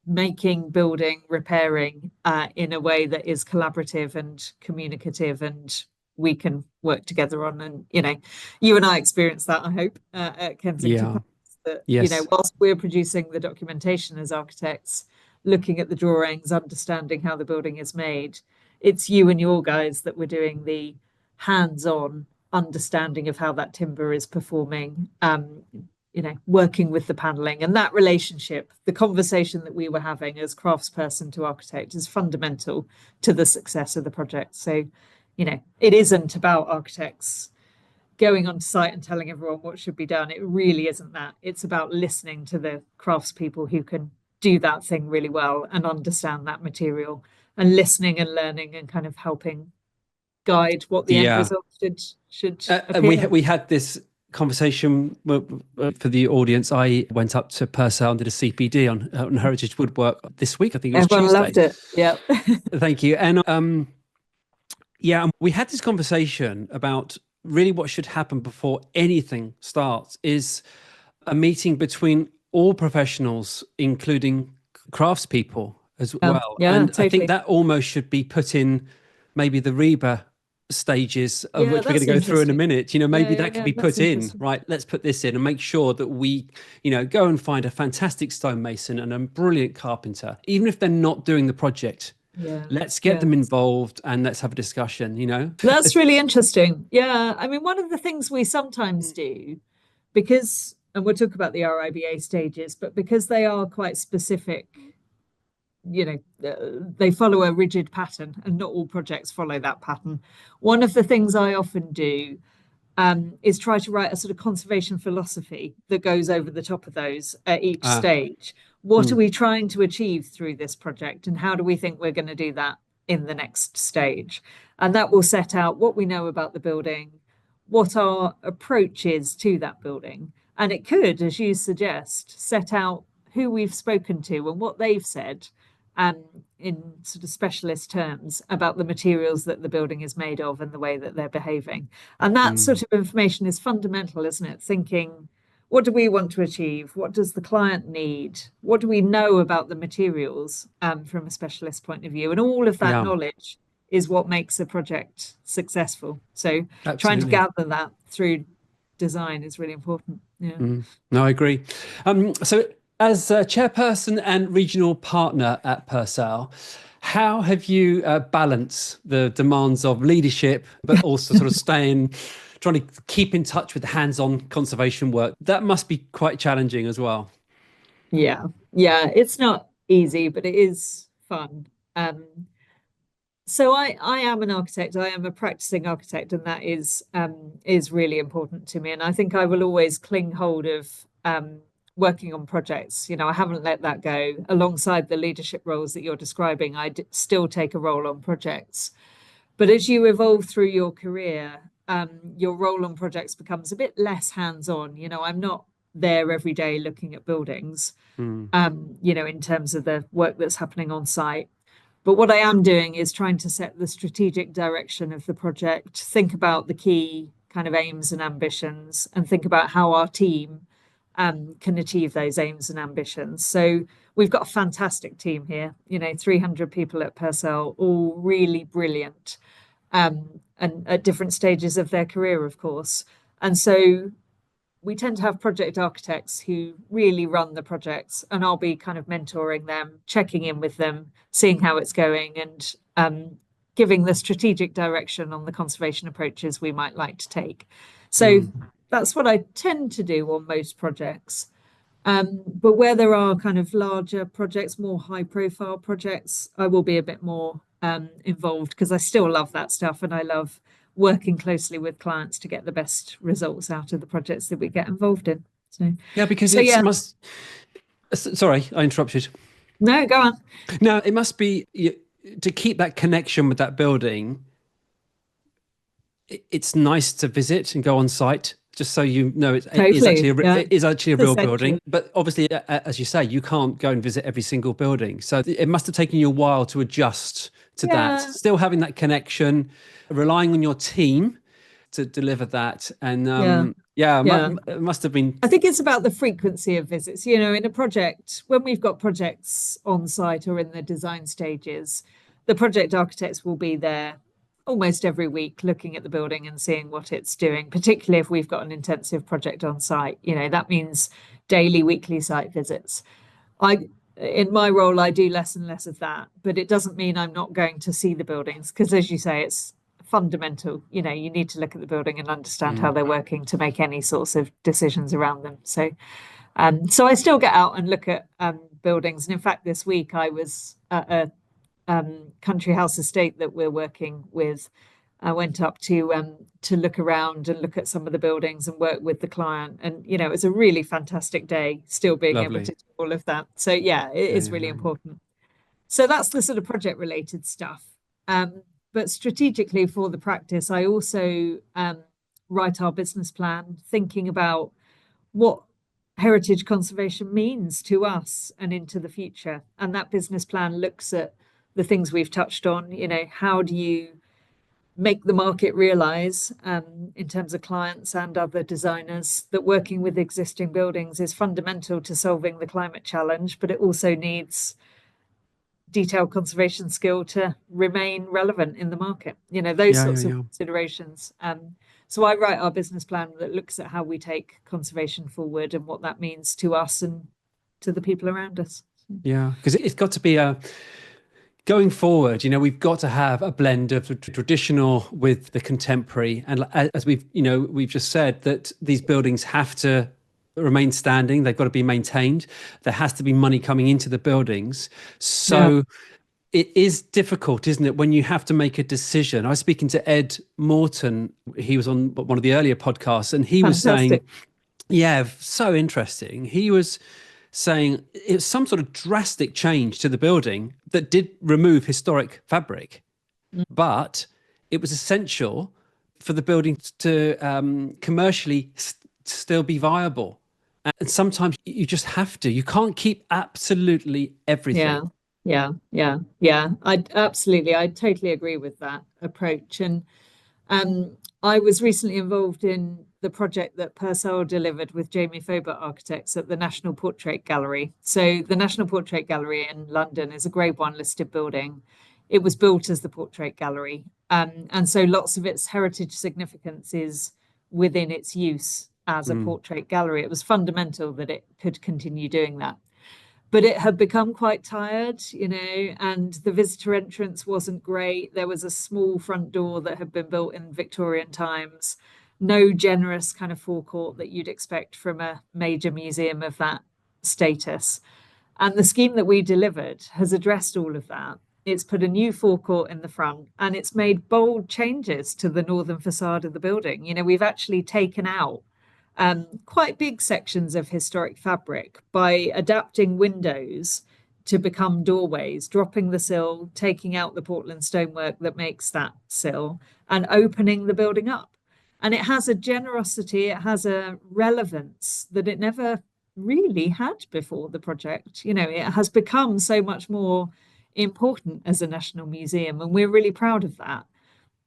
making, building, repairing in a way that is collaborative and communicative, and we can work together on. And you know, you and I experienced that, I hope, at Kensington Palace, that you know, whilst we're producing the documentation as architects, looking at the drawings, understanding how the building is made, it's you and your guys that were doing the hands-on understanding of how that timber is performing, you know, working with the paneling. And that relationship, the conversation that we were having as craftsperson to architect, is fundamental to the success of the project. So, you know, it isn't about architects going on site and telling everyone what should be done. It really isn't that. It's about listening to the craftspeople who can do that thing really well and understand that material, and listening and learning and kind of helping guide what the end result should appear. We had this conversation for the audience. I went up to Purcell and did a CPD on heritage woodwork this week. I think it was Everyone Tuesday. loved it. Yeah. Thank you. And we had this conversation about really what should happen before anything starts is a meeting between all professionals, including craftspeople as well. Yeah, and totally. I think that almost should be put in maybe the RIBA stages, of which we're going to go through in a minute. You know, maybe that could be put in, right? Let's put this in and make sure that we, you know, go and find a fantastic stonemason and a brilliant carpenter, even if they're not doing the project. Let's get them involved and let's have a discussion, you know. That's really interesting. Yeah. I mean, one of the things we sometimes do, because, and we'll talk about the RIBA stages, but because they are quite specific, you know, they follow a rigid pattern, and not all projects follow that pattern. One of the things I often do is try to write a sort of conservation philosophy that goes over the top of those at each stage. What are we trying to achieve through this project, and how do we think we're going to do that in the next stage? And that will set out what we know about the building, what our approach is to that building. And it could, as you suggest, set out who we've spoken to and what they've said, in sort of specialist terms, about the materials that the building is made of and the way that they're behaving. And that sort of information is fundamental, isn't it? Thinking, what do we want to achieve? What does the client need? What do we know about the materials from a specialist point of view? And all of that knowledge is what makes a project successful. So trying to gather that through design is really important. Yeah. No, I agree. So as a chairperson and regional partner at Purcell, how have you balanced the demands of leadership, but also sort of trying to keep in touch with the hands-on conservation work? That must be quite challenging as well. Yeah, it's not easy, but it is fun. So I am an architect. I am a practicing architect, and that is really important to me. And I think I will always cling hold of working on projects. I haven't let that go. Alongside the leadership roles that you're describing, still take a role on projects. But as you evolve through your career, your role on projects becomes a bit less hands-on. I'm not there every day looking at buildings, in terms of the work that's happening on site. But what I am doing is trying to set the strategic direction of the project, think about the key kind of aims and ambitions, and think about how our team can achieve those aims and ambitions. So we've got a fantastic team here, 300 people at Purcell, all really brilliant, and at different stages of their career, of course. And so we tend to have project architects who really run the projects, and I'll be kind of mentoring them, checking in with them, seeing how it's going, and giving the strategic direction on the conservation approaches we might like to take. So that's what I tend to do on most projects. But where there are kind of larger projects, more high profile projects, I will be a bit more involved, because I still love that stuff, and I love working closely with clients to get the best results out of the projects that we get involved in. So yeah, because sorry, I interrupted. No, go on. No, it must be to keep that connection with that building. It's nice to visit and go on site, just so it is actually a real building. But obviously, as you say, you can't go and visit every single building. So it must have taken you a while to adjust to that. Still having that connection, relying on your team to deliver that. And it must have been. I think it's about the frequency of visits. In a project, when we've got projects on site or in the design stages, the project architects will be there almost every week looking at the building and seeing what it's doing, particularly if we've got an intensive project on site. That means daily, weekly site visits. In my role, I do less and less of that, but it doesn't mean I'm not going to see the buildings, because, as you say, it's fundamental. You need to look at the building and understand how they're working to make any sorts of decisions around them. So I still get out and look at buildings. And in fact, this week I was at a country house estate that we're working with. I went up to look around and look at some of the buildings and work with the client. And, it was a really fantastic day, still being able to do all of that. So, it is really important. So that's the sort of project related stuff. But strategically for the practice, I also write our business plan, thinking about what heritage conservation means to us and into the future. And that business plan looks at the things we've touched on. How do you make the market realize, in terms of clients and other designers, that working with existing buildings is fundamental to solving the climate challenge, but it also needs detailed conservation skill to remain relevant in the market. Those sorts of considerations. So I write our business plan that looks at how we take conservation forward and what that means to us and to the people around us. Yeah, because it's got to be going forward, we've got to have a blend of the traditional with the contemporary. And as we've just said, that these buildings have to remain standing. They've got to be maintained. There has to be money coming into the buildings. So it is difficult, isn't it, when you have to make a decision? I was speaking to Ed Morton. He was on one of the earlier podcasts, and he was saying, so interesting. He was saying it's some sort of drastic change to the building that did remove historic fabric, but it was essential for the building to commercially still be viable. And sometimes you just have to. You can't keep absolutely everything. Yeah. I totally agree with that approach. And I was recently involved in the project that Purcell delivered with Jamie Faubert Architects at the National Portrait Gallery. So the National Portrait Gallery in London is a Grade 1 listed building. It was built as the Portrait Gallery. And so lots of its heritage significance is within its use as a portrait gallery. It was fundamental that it could continue doing that. But it had become quite tired, and the visitor entrance wasn't great. There was a small front door that had been built in Victorian times, no generous kind of forecourt that you'd expect from a major museum of that status. And the scheme that we delivered has addressed all of that. It's put a new forecourt in the front, and it's made bold changes to the northern facade of the building. We've actually taken out quite big sections of historic fabric by adapting windows to become doorways, dropping the sill, taking out the Portland stonework that makes that sill, and opening the building up. And it has a generosity, it has a relevance that it never really had before the project. It has become so much more important as a national museum, and we're really proud of that.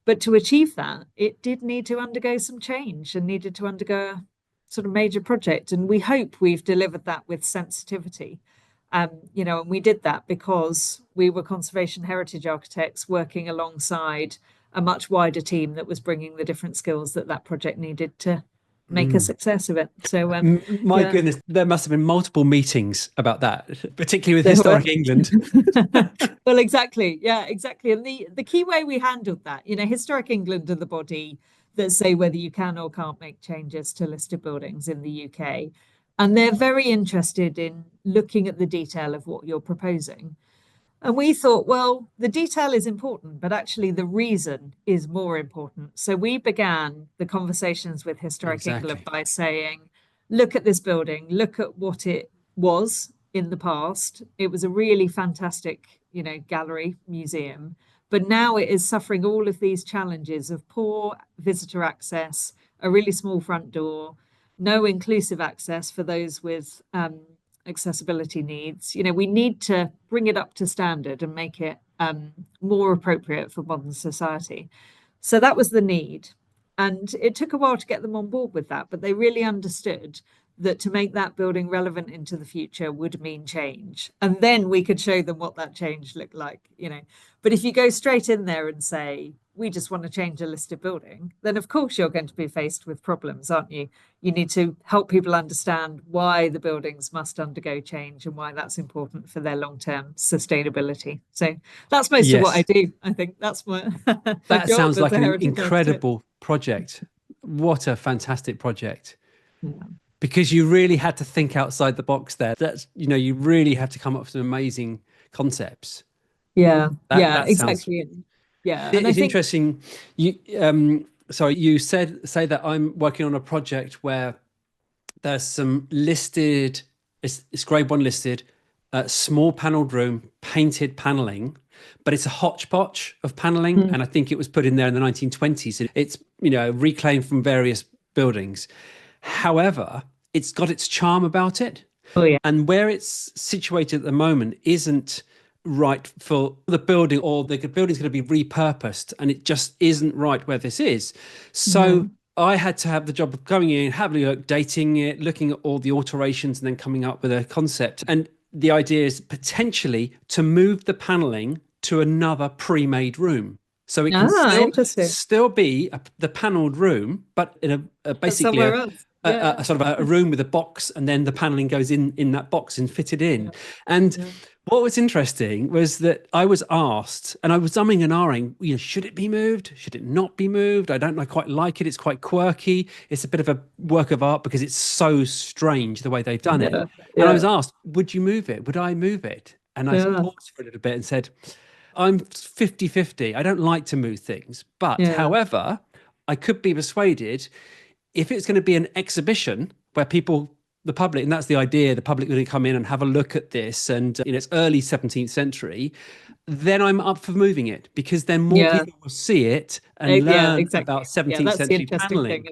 But to achieve that, it did need to undergo some change and needed to undergo a sort of major project. And we hope we've delivered that with sensitivity. And we did that because we were conservation heritage architects working alongside a much wider team that was bringing the different skills that project needed to make a success of it. So my goodness, there must have been multiple meetings about that, particularly with Historic England. Well, exactly. Yeah, exactly. And the key way we handled that, Historic England are the body that say whether you can or can't make changes to listed buildings in the UK. And they're very interested in looking at the detail of what you're proposing. And we thought, well, the detail is important, but actually the reason is more important. So we began the conversations with Historic England by saying, look at this building, look at what it was in the past. It was a really fantastic, gallery museum, but now it is suffering all of these challenges of poor visitor access, a really small front door, no inclusive access for those with accessibility needs. We need to bring it up to standard and make it more appropriate for modern society. So that was the need. And it took a while to get them on board with that, but they really understood that to make that building relevant into the future would mean change. And then we could show them what that change looked like, But if you go straight in there and say, we just want to change a listed building, then of course you're going to be faced with problems, aren't you? You need to help people understand why the buildings must undergo change and why that's important for their long-term sustainability. So that's most of what I do. I think that's my that job sounds as like a an heritage incredible project. What a fantastic project. Yeah. Because you really had to think outside the box there. That's, you really have to come up with some amazing concepts. Yeah, That exactly. Sounds, yeah. And it's interesting. You say that I'm working on a project where there's some listed, it's grade 1 listed, small panelled room, painted panelling, but it's a hodgepodge of panelling. And I think it was put in there in the 1920s. It's, reclaimed from various buildings. However, it's got its charm about it. Oh, yeah. And where it's situated at the moment isn't right for the building, or the building's going to be repurposed, and it just isn't right where this is. So I had to have the job of going in, having a look, dating it, looking at all the alterations, and then coming up with a concept. And the idea is potentially to move the panelling to another pre-made room. So it can still be the panelled room, but in basically a sort of a room with a box, and then the panelling goes in that box and fitted in. What was interesting was that I was asked, and I was umming and ahhing, should it be moved? Should it not be moved? I don't quite like it. It's quite quirky. It's a bit of a work of art because it's so strange the way they've done it. And I was asked, would you move it? Would I move it? And I paused for a little bit and said, I'm 50-50. I don't like to move things. But however, I could be persuaded if it's going to be an exhibition where the public, and that's the idea, the public are going to come in and have a look at this, and it's early 17th century, then I'm up for moving it, because then more people will see it and learn about 17th century panelling.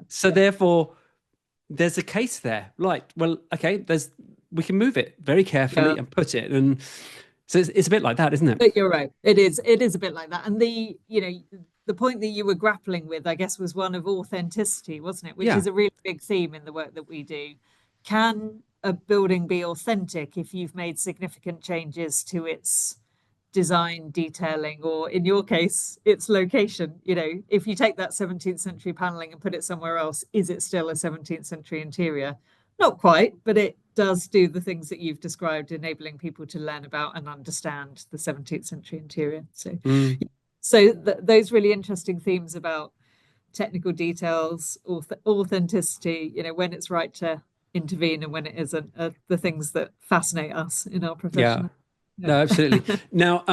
So therefore, there's a case there. Like, well, okay, we can move it very carefully and put it, and so it's a bit like that, isn't it? But you're right. It is a bit like that. And the point that you were grappling with, I guess, was one of authenticity, wasn't it? Which is a really big theme in the work that we do. Can a building be authentic if you've made significant changes to its design detailing, or in your case, it's location. If you take that 17th century paneling and put it somewhere else, is it still a 17th century interior? Not quite, but it does do the things that you've described, enabling people to learn about and understand the 17th century interior. So those really interesting themes about technical details, authenticity, when it's right to intervene and when it isn't, are the things that fascinate us in our profession. No, absolutely. Now,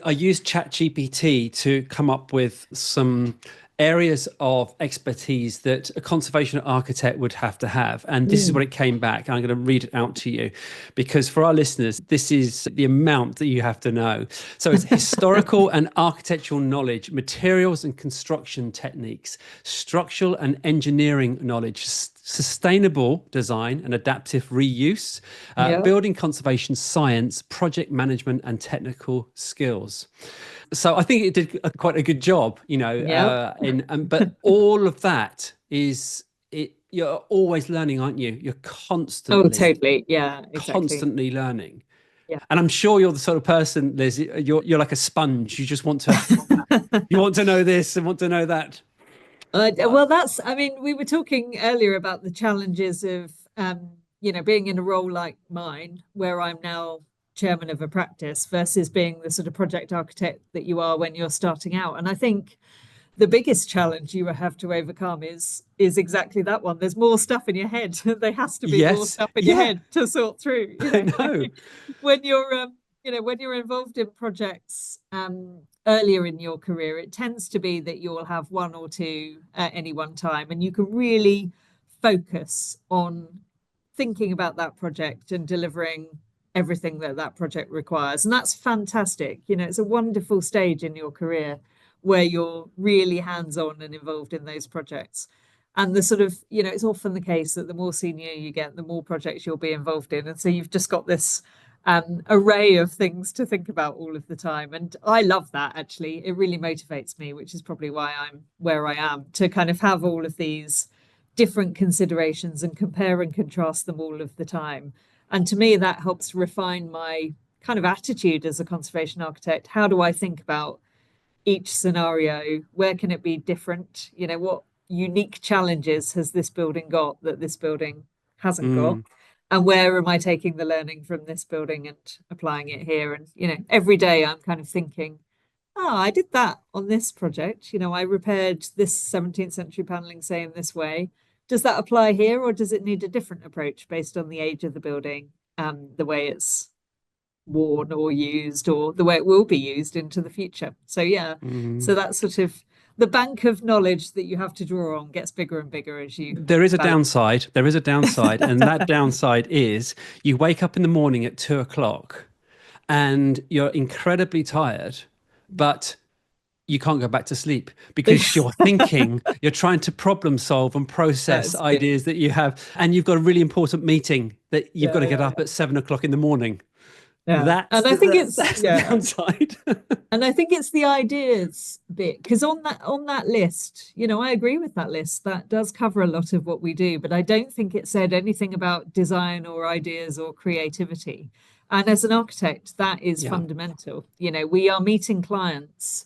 I used ChatGPT to come up with some areas of expertise that a conservation architect would have to have. And this is what it came back. I'm going to read it out to you because for our listeners, this is the amount that you have to know. So it's historical and architectural knowledge, materials and construction techniques, structural and engineering knowledge, sustainable design and adaptive reuse, building conservation science, project management and technical skills. So I think it did quite a good job, but all of that is it. You're always learning, aren't you? You're constantly. Oh, totally. Yeah, exactly. Constantly learning. Yeah. And I'm sure you're the sort of person, Liz, you're like a sponge. You just want to, you want to know this and want to know that. Well, we were talking earlier about the challenges of, being in a role like mine, where I'm now chairman of a practice versus being the sort of project architect that you are when you're starting out. And I think the biggest challenge you have to overcome is exactly that one. There's more stuff in your head. There has to be more stuff in your head to sort through. I know. When you're involved in projects earlier in your career, it tends to be that you'll have one or two at any one time, and you can really focus on thinking about that project and delivering everything that project requires. And that's fantastic. It's a wonderful stage in your career where you're really hands-on and involved in those projects. And the sort of, it's often the case that the more senior you get, the more projects you'll be involved in. And so you've just got this array of things to think about all of the time. And I love that, actually. It really motivates me, which is probably why I'm where I am, to kind of have all of these different considerations and compare and contrast them all of the time. And to me, that helps refine my kind of attitude as a conservation architect. How do I think about each scenario? Where can it be different? What unique challenges has this building got that this building hasn't got? And where am I taking the learning from this building and applying it here? And, every day I'm kind of thinking, I did that on this project. I repaired this 17th century paneling, say, in this way. Does that apply here, or does it need a different approach based on the age of the building, the way it's worn or used, or the way it will be used into the future? So so that's sort of the bank of knowledge that you have to draw on gets bigger and bigger as you. There is a downside. And that downside is you wake up in the morning at 2:00 and you're incredibly tired, but you can't go back to sleep because you're thinking, you're trying to problem solve and process ideas that you have, and you've got a really important meeting that you've got to get up at 7:00 in the morning. And I think it's the downside. And I think it's the ideas bit, because on that list, I agree with that list. That does cover a lot of what we do, but I don't think it said anything about design or ideas or creativity. And as an architect, that is fundamental. We are meeting clients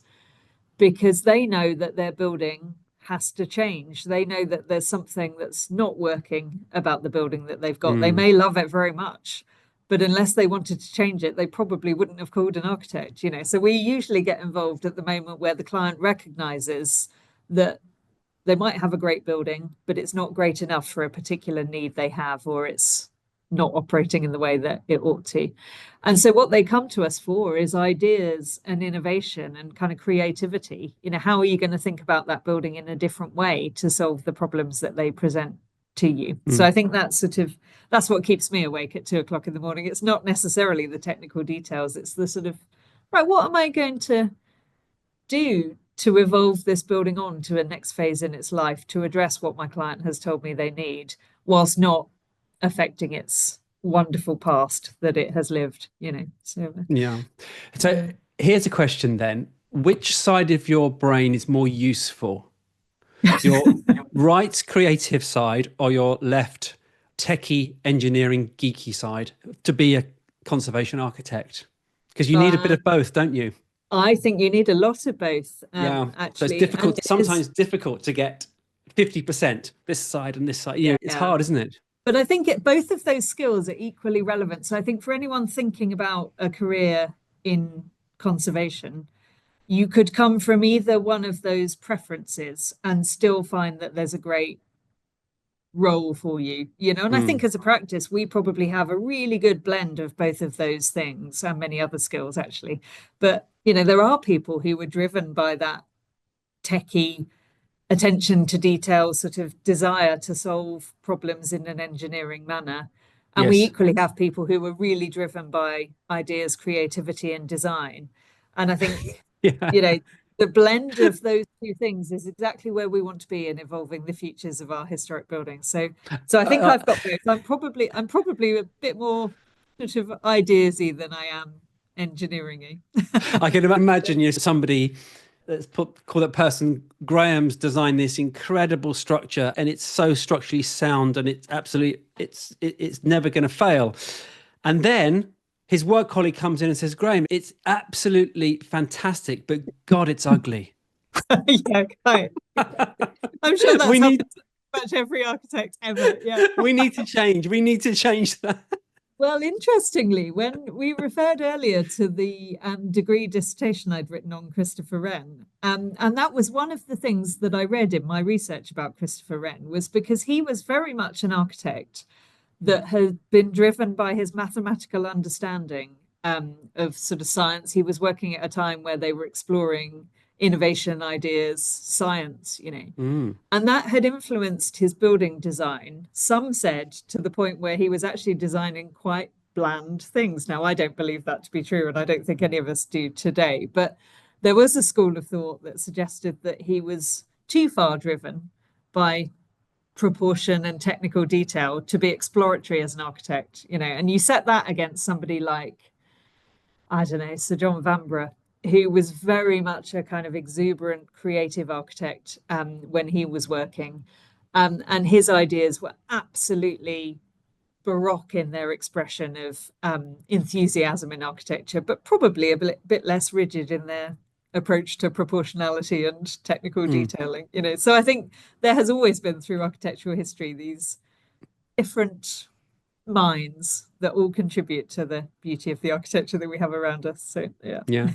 because they know that their building has to change. They know that there's something that's not working about the building that they've got. They may love it very much, but unless they wanted to change it, they probably wouldn't have called an architect. So we usually get involved at the moment where the client recognizes that they might have a great building, but it's not great enough for a particular need they have, or it's not operating in the way that it ought to. And so what they come to us for is ideas and innovation and kind of creativity. How are you going to think about that building in a different way to solve the problems that they present to you? So I think that's what keeps me awake at 2:00 in the morning. It's not necessarily the technical details. It's the sort of, right, what am I going to do to evolve this building on to a next phase in its life to address what my client has told me they need, whilst not affecting its wonderful past that it has lived. So here's a question then: which side of your brain is more useful, your right creative side or your left techie engineering geeky side, to be a conservation architect? Because you need a bit of both, don't you? I think you need a lot of both, Yeah. So it's actually. difficult, And sometimes difficult to get 50% this side and this side. It's hard, isn't it? But I think both of those skills are equally relevant. So I think for anyone thinking about a career in conservation, you could come from either one of those preferences and still find that there's a great role for you, and I think as a practice we probably have a really good blend of both of those things and many other skills, actually. But there are people who were driven by that techie attention to detail, sort of desire to solve problems in an engineering manner, and we equally have people who were really driven by ideas, creativity and design. And I think the blend of those two things is exactly where we want to be in evolving the futures of our historic buildings. So I think I've got both. I'm probably a bit more sort of ideasy than I am engineering-y. I can imagine you somebody, call that person Graham's designed this incredible structure, and it's so structurally sound, and it's absolutely it's never going to fail. And then his work colleague comes in and says, Graham, it's absolutely fantastic, but God, it's ugly. Yeah, quite. I'm sure that's happened to pretty much every architect ever. Yeah. We need to change. We need to change that. Well, interestingly, when we referred earlier to the degree dissertation I'd written on Christopher Wren, and that was one of the things that I read in my research about Christopher Wren, was because he was very much an architect that had been driven by his mathematical understanding of sort of science. He was working at a time where they were exploring innovation ideas, science, and that had influenced his building design. Some said to the point where he was actually designing quite bland things. Now, I don't believe that to be true, and I don't think any of us do today, but there was a school of thought that suggested that he was too far driven by proportion and technical detail to be exploratory as an architect, and you set that against somebody like, I don't know, Sir John Vanbrugh, who was very much a kind of exuberant creative architect when he was working. And his ideas were absolutely Baroque in their expression of enthusiasm in architecture, but probably a bit less rigid in their approach to proportionality and technical detailing. So I think there has always been through architectural history these different minds that all contribute to the beauty of the architecture that we have around us. So yeah.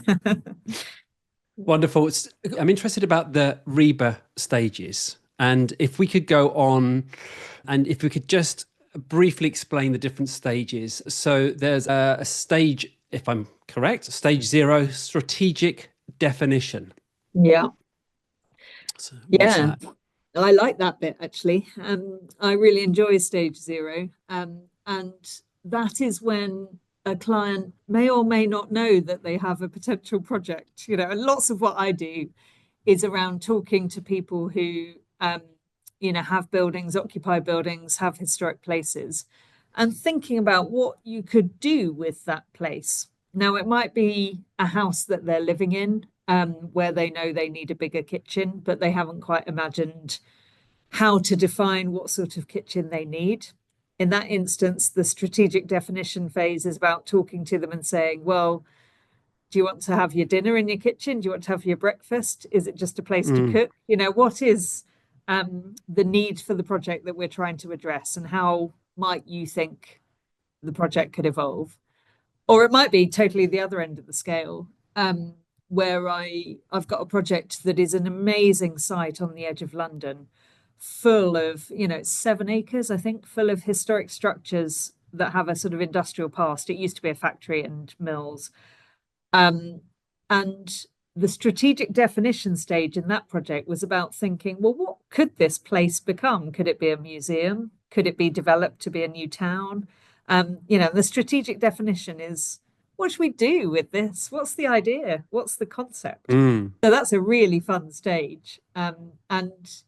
Wonderful. I'm interested about the RIBA stages, and if we could go on and if we could just briefly explain the different stages. So there's a stage, if I'm correct, stage 0, strategic definition. Yeah. So what's that? I like that bit, actually. I really enjoy stage 0. And that is when a client may or may not know that they have a potential project, and lots of what I do is around talking to people who, have buildings, occupy buildings, have historic places, and thinking about what you could do with that place. Now, it might be a house that they're living in, where they know they need a bigger kitchen, but they haven't quite imagined how to define what sort of kitchen they need. In that instance, the strategic definition phase is about talking to them and saying, well, do you want to have your dinner in your kitchen? Do you want to have your breakfast? Is it just a place to cook? What is the need for the project that we're trying to address, and how might you think the project could evolve? Or it might be totally the other end of the scale, where I've got a project that is an amazing site on the edge of London, full of, it's 7 acres, I think, full of historic structures that have a sort of industrial past. It used to be a factory and mills. And the strategic definition stage in that project was about thinking, well, what could this place become? Could it be a museum? Could it be developed to be a new town? The strategic definition is, what should we do with this? What's the idea? What's the concept? So that's a really fun stage. And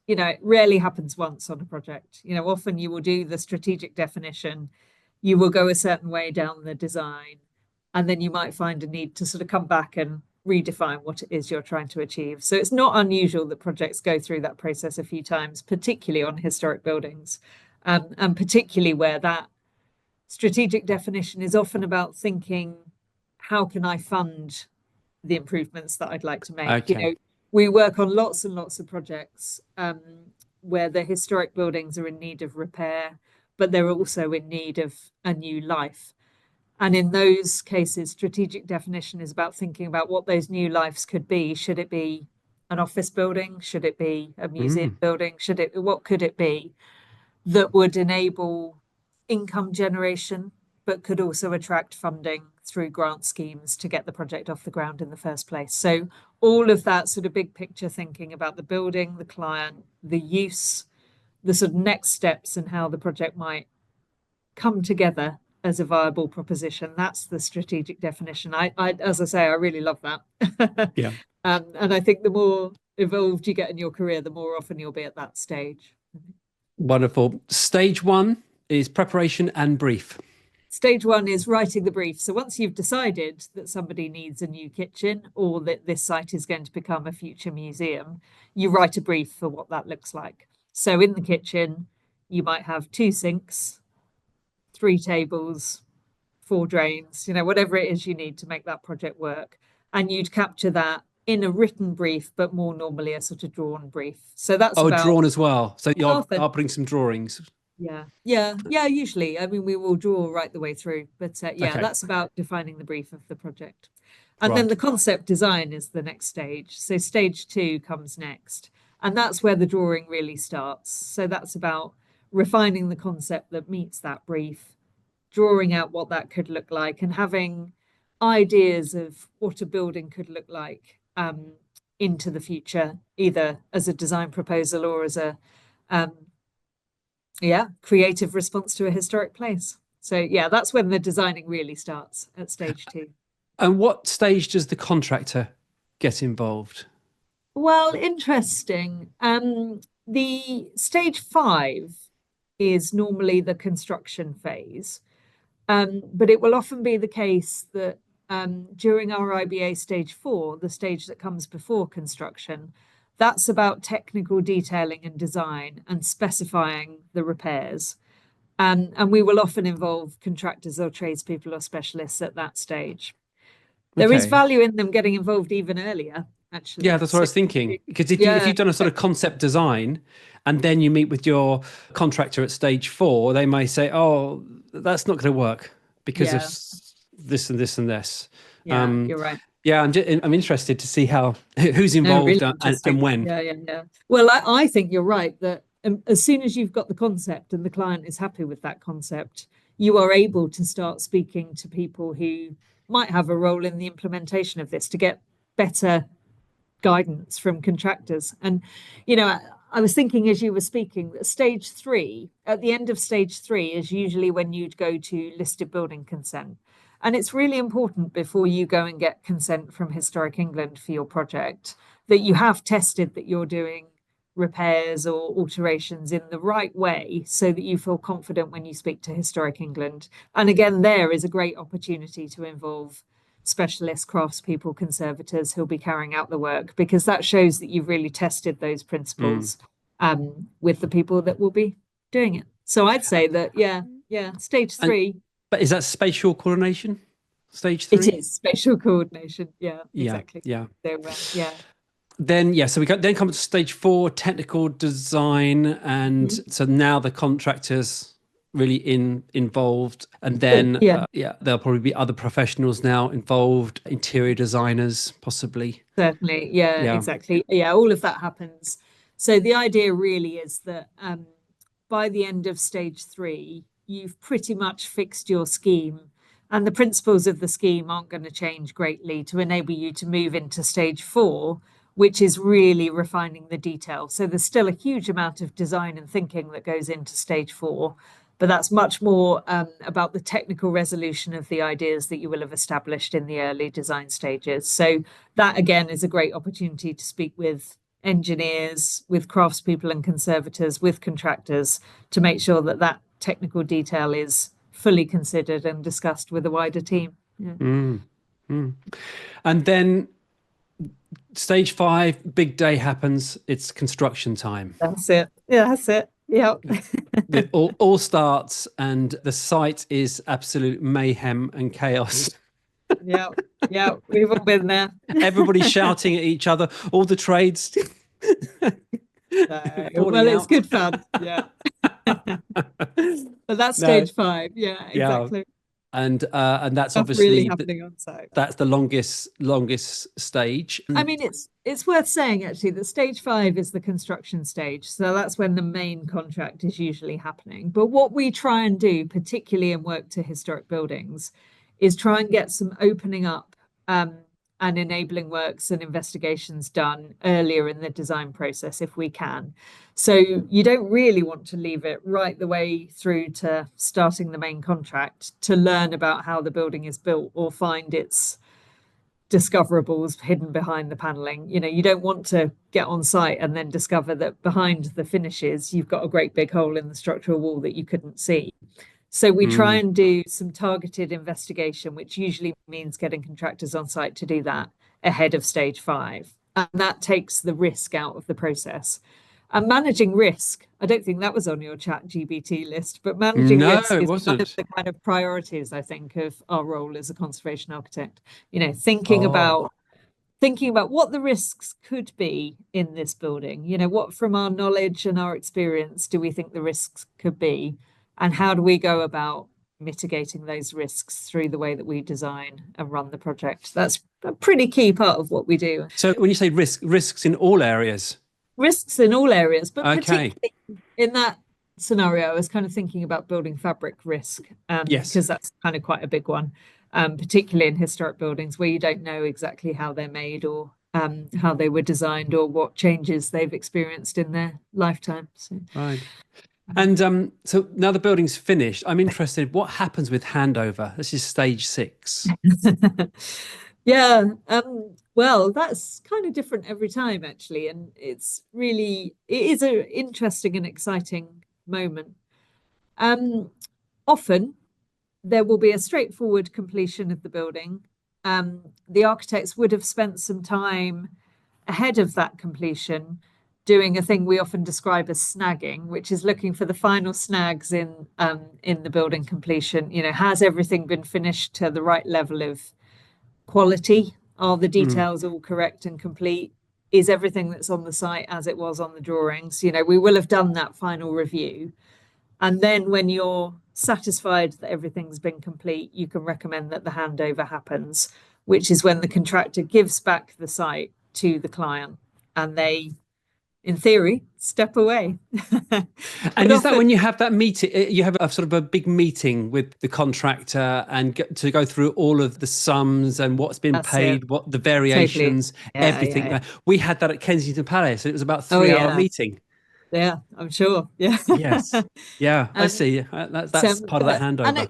it rarely happens once on a project. Often you will do the strategic definition, you will go a certain way down the design, and then you might find a need to sort of come back and redefine what it is you're trying to achieve. So it's not unusual that projects go through that process a few times, particularly on historic buildings, and particularly where that strategic definition is often about thinking, how can I fund the improvements that I'd like to make? Okay. We work on lots and lots of projects where the historic buildings are in need of repair, but they're also in need of a new life. And in those cases, strategic definition is about thinking about what those new lives could be. Should it be an office building? Should it be a museum building? What could it be that would enable income generation, but could also attract funding through grant schemes to get the project off the ground in the first place? So all of that sort of big picture thinking about the building, the client, the use, the sort of next steps and how the project might come together as a viable proposition. That's the strategic definition. As I say, I really love that. Yeah. And I think the more evolved you get in your career, the more often you'll be at that stage. Wonderful. Stage 1 is preparation and brief. Stage 1 is writing the brief. So once you've decided that somebody needs a new kitchen or that this site is going to become a future museum, you write a brief for what that looks like. So in the kitchen, you might have 2 sinks, 3 tables, 4 drains, whatever it is you need to make that project work. And you'd capture that in a written brief, but more normally a sort of drawn brief. So that's drawn as well. So you're putting some drawings. Yeah, usually. I mean, we will draw right the way through, but okay. That's about defining the brief of the project. And then the concept design is the next stage. So stage 2 comes next. And that's where the drawing really starts. So that's about refining the concept that meets that brief, drawing out what that could look like, and having ideas of what a building could look like into the future, either as a design proposal or as a creative response to a historic place. So that's when the designing really starts at stage 2. And what stage does the contractor get involved? Well, interesting. The stage 5 is normally the construction phase, but it will often be the case that during our IBA stage 4, the stage that comes before construction, that's about technical detailing and design and specifying the repairs. And we will often involve contractors or tradespeople or specialists at that stage. There is value in them getting involved even earlier, actually. Yeah, that's what I was thinking. Because if you've done a sort of concept design and then you meet with your contractor at stage 4, they may say, oh, that's not going to work because of this and this and this. Yeah, you're right. Yeah, I'm interested to see who's involved and when. Yeah. Well, I think you're right that as soon as you've got the concept and the client is happy with that concept, you are able to start speaking to people who might have a role in the implementation of this to get better guidance from contractors. And, I was thinking as you were speaking that stage 3, at the end of stage 3 is usually when you'd go to listed building consent. And it's really important before you go and get consent from Historic England for your project that you have tested that you're doing repairs or alterations in the right way so that you feel confident when you speak to Historic England. And again, there is a great opportunity to involve specialist craftspeople, conservators who'll be carrying out the work, because that shows that you've really tested those principles with the people that will be doing it. So I'd say that, stage 3. But is that spatial coordination? Stage 3? It is spatial coordination. Yeah, exactly. Yeah. Then, so we then come to stage 4, technical design. And so now the contractors really involved. And then, there'll probably be other professionals now involved, interior designers, possibly. Certainly. Yeah, exactly. Yeah, all of that happens. So the idea really is that by the end of stage 3, you've pretty much fixed your scheme, and the principles of the scheme aren't going to change greatly to enable you to move into stage 4, which is really refining the detail. So there's still a huge amount of design and thinking that goes into stage 4, but that's much more about the technical resolution of the ideas that you will have established in the early design stages. So that, again, is a great opportunity to speak with engineers, with craftspeople and conservators, with contractors, to make sure that that technical detail is fully considered and discussed with a wider team. And then stage 5, big day happens. It's construction time. That's it. Yeah, that's it. Yeah. It all starts and the site is absolute mayhem and chaos. Yeah, yeah, we've all been there. Everybody shouting at each other, all the trades falling Well, it's out. good fun. Yeah. But that's No, stage 5. Yeah, yeah, exactly. and that's Stuff really obviously happening on site. that's the longest stage. I mean, it's worth saying actually that stage 5 is the construction stage. So that's when the main contract is usually happening. But what we try and do, particularly in work to historic buildings, is try and get some opening up and enabling works and investigations done earlier in the design process if we can. So you don't really want to leave it right the way through to starting the main contract to learn about how the building is built or find its discoverables hidden behind the paneling. You know, you don't want to get on site and then discover that behind the finishes you've got a great big hole in the structural wall that you couldn't see. So we try and do some targeted investigation, which usually means getting contractors on site to do that ahead of stage 5. And that takes the risk out of the process. And managing risk, I don't think that was on your chat GBT list, but managing No, risk it is one of wasn't. the kind of priorities, I think, of our role as a conservation architect. You know, thinking about what the risks could be in this building. You know, what from our knowledge and our experience do we think the risks could be? And how do we go about mitigating those risks through the way that we design and run the project? That's a pretty key part of what we do. So when you say risks in all areas. Risks in all areas, but Okay. particularly in that scenario, I was kind of thinking about building fabric risk, Yes. because that's kind of quite a big one, particularly in historic buildings where you don't know exactly how they're made or how they were designed or what changes they've experienced in their lifetime. So. Right. And so now the building's finished. I'm interested, what happens with handover? This is stage 6. Yeah, well, that's kind of different every time actually, and it is an interesting and exciting moment. Often there will be a straightforward completion of the building. The architects would have spent some time ahead of that completion doing a thing we often describe as snagging, which is looking for the final snags in the building completion. You know, has everything been finished to the right level of quality? Are the details all correct and complete? Is everything that's on the site as it was on the drawings? You know, we will have done that final review. And then when you're satisfied that everything's been complete, you can recommend that the handover happens, which is when the contractor gives back the site to the client and they, in theory, step away. And is that when you have that meeting, you have a sort of a big meeting with the contractor and to go through all of the sums and what's been paid, what the variations, everything. Yeah. We had that at Kensington Palace. It was about a 3-hour meeting. Yeah, I'm sure. Yeah. Yes. Yeah, I see. That's part of that handover.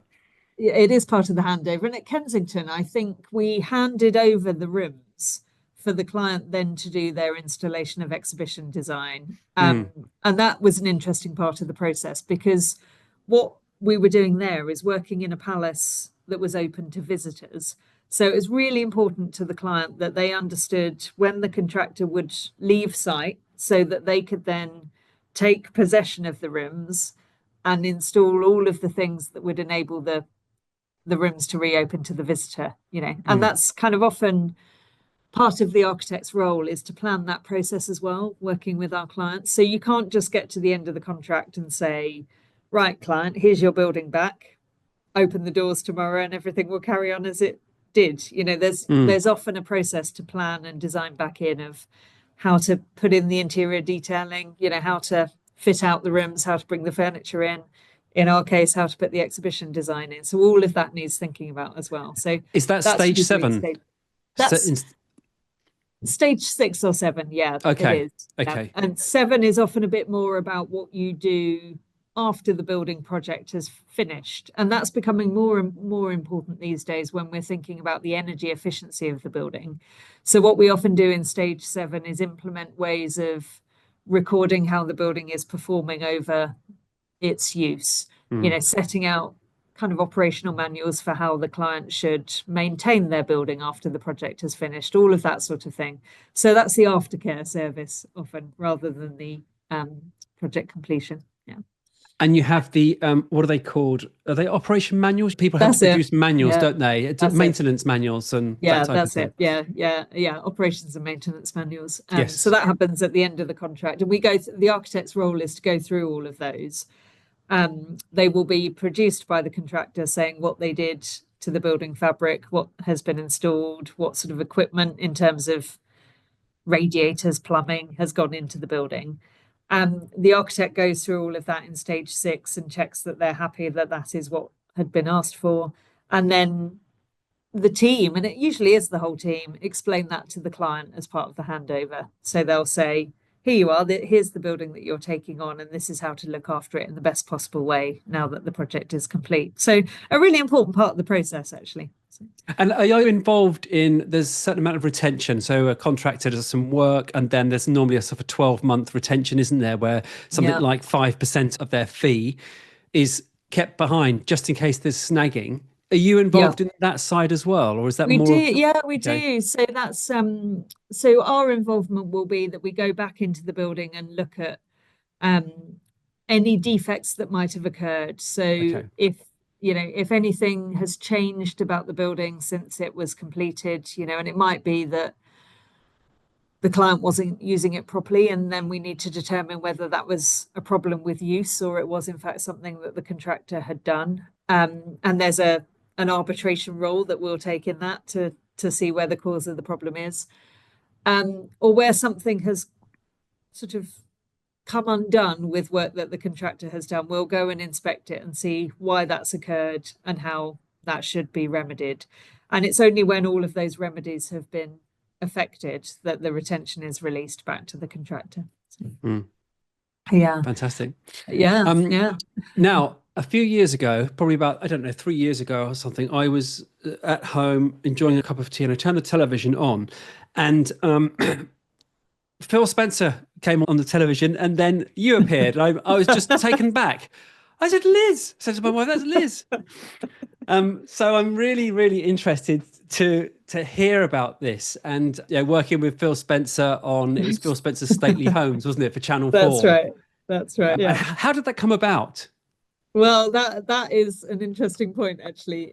It is part of the handover. And at Kensington, I think we handed over the rooms for the client then to do their installation of exhibition design. And that was an interesting part of the process because what we were doing there is working in a palace that was open to visitors. So it was really important to the client that they understood when the contractor would leave site so that they could then take possession of the rooms and install all of the things that would enable the rooms to reopen to the visitor, you know. And that's kind of often part of the architect's role is to plan that process as well, working with our clients. So you can't just get to the end of the contract and say, right, client, here's your building back, open the doors tomorrow and everything will carry on as it did. You know, there's often a process to plan and design back in of how to put in the interior detailing, you know, how to fit out the rooms, how to bring the furniture in our case, how to put the exhibition design in. So all of that needs thinking about as well. So is that stage 7? That's stage 6 or 7. Yeah, okay. It is. Okay. Yeah. And 7 is often a bit more about what you do after the building project has finished. And that's becoming more and more important these days when we're thinking about the energy efficiency of the building. So what we often do in stage 7 is implement ways of recording how the building is performing over its use, you know, setting out kind of operational manuals for how the client should maintain their building after the project has finished, all of that sort of thing. So that's the aftercare service often rather than the project completion. Yeah. And you have the what are they called? Are they operation manuals? People have to produce manuals, don't they? Maintenance manuals and that type of thing. Yeah. Operations and maintenance manuals. Yes. So that happens at the end of the contract, and we go. The architect's role is to go through all of those. They will be produced by the contractor, saying what they did to the building fabric, what has been installed, what sort of equipment in terms of radiators, plumbing has gone into the building. The architect goes through all of that in stage 6 and checks that they're happy that that is what had been asked for. And then the team, and it usually is the whole team, explain that to the client as part of the handover. So they'll say, here you are, here's the building that you're taking on, and this is how to look after it in the best possible way now that the project is complete. So a really important part of the process, actually. And are you involved in, there's a certain amount of retention? So a contractor does some work, and then there's normally a sort of 12-month retention, isn't there, where something like 5% of their fee is kept behind just in case there's snagging. Are you involved in that side as well, or is that more? We do. So that's so our involvement will be that we go back into the building and look at any defects that might have occurred. So if anything has changed about the building since it was completed, and it might be that the client wasn't using it properly, and then we need to determine whether that was a problem with use or it was in fact something that the contractor had done. And there's an arbitration role that we'll take in that to see where the cause of the problem is, or where something has sort of come undone with work that the contractor has done. We'll go and inspect it and see why that's occurred and how that should be remedied. And it's only when all of those remedies have been affected that the retention is released back to the contractor. Yeah. Fantastic. Yeah. Now, a few years ago, probably about, 3 years ago or something, I was at home enjoying a cup of tea and I turned the television on, and Phil Spencer came on the television, and then you appeared. I was just taken back. I said, Liz. I said to my wife, that's Liz. So I'm really, really interested to hear about this, and working with Phil Spencer on, it was Phil Spencer's Stately Homes, wasn't it, for Channel 4? That's right. Yeah. How did that come about? Well, that is an interesting point, actually.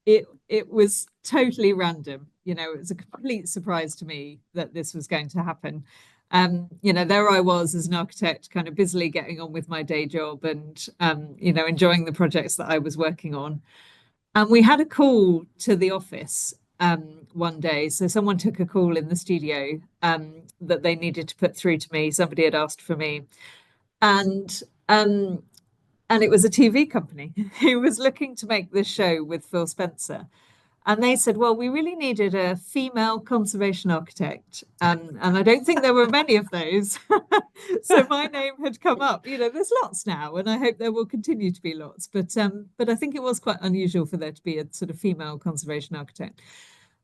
It was totally random. It was a complete surprise to me that this was going to happen. There I was as an architect, kind of busily getting on with my day job and enjoying the projects that I was working on. And we had a call to the office one day. So someone took a call in the studio that they needed to put through to me. Somebody had asked for me. And it was a TV company who was looking to make this show with Phil Spencer. And they said, well, we really needed a female conservation architect. And I don't think there were many of those. So my name had come up. There's lots now, and I hope there will continue to be lots. But I think it was quite unusual for there to be a sort of female conservation architect.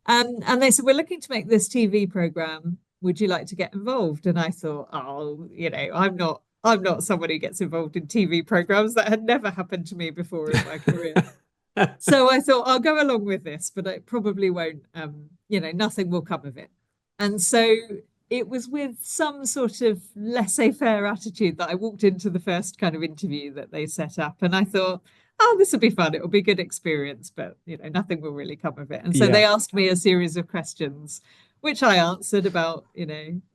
And they said, we're looking to make this TV program. Would you like to get involved? And I thought, I'm not someone who gets involved in TV programs. That had never happened to me before in my career. So I thought, I'll go along with this, but it probably won't, nothing will come of it. And so it was with some sort of laissez-faire attitude that I walked into the first kind of interview that they set up. And I thought, oh, this will be fun. It will be a good experience, but, nothing will really come of it. And so they asked me a series of questions, which I answered about,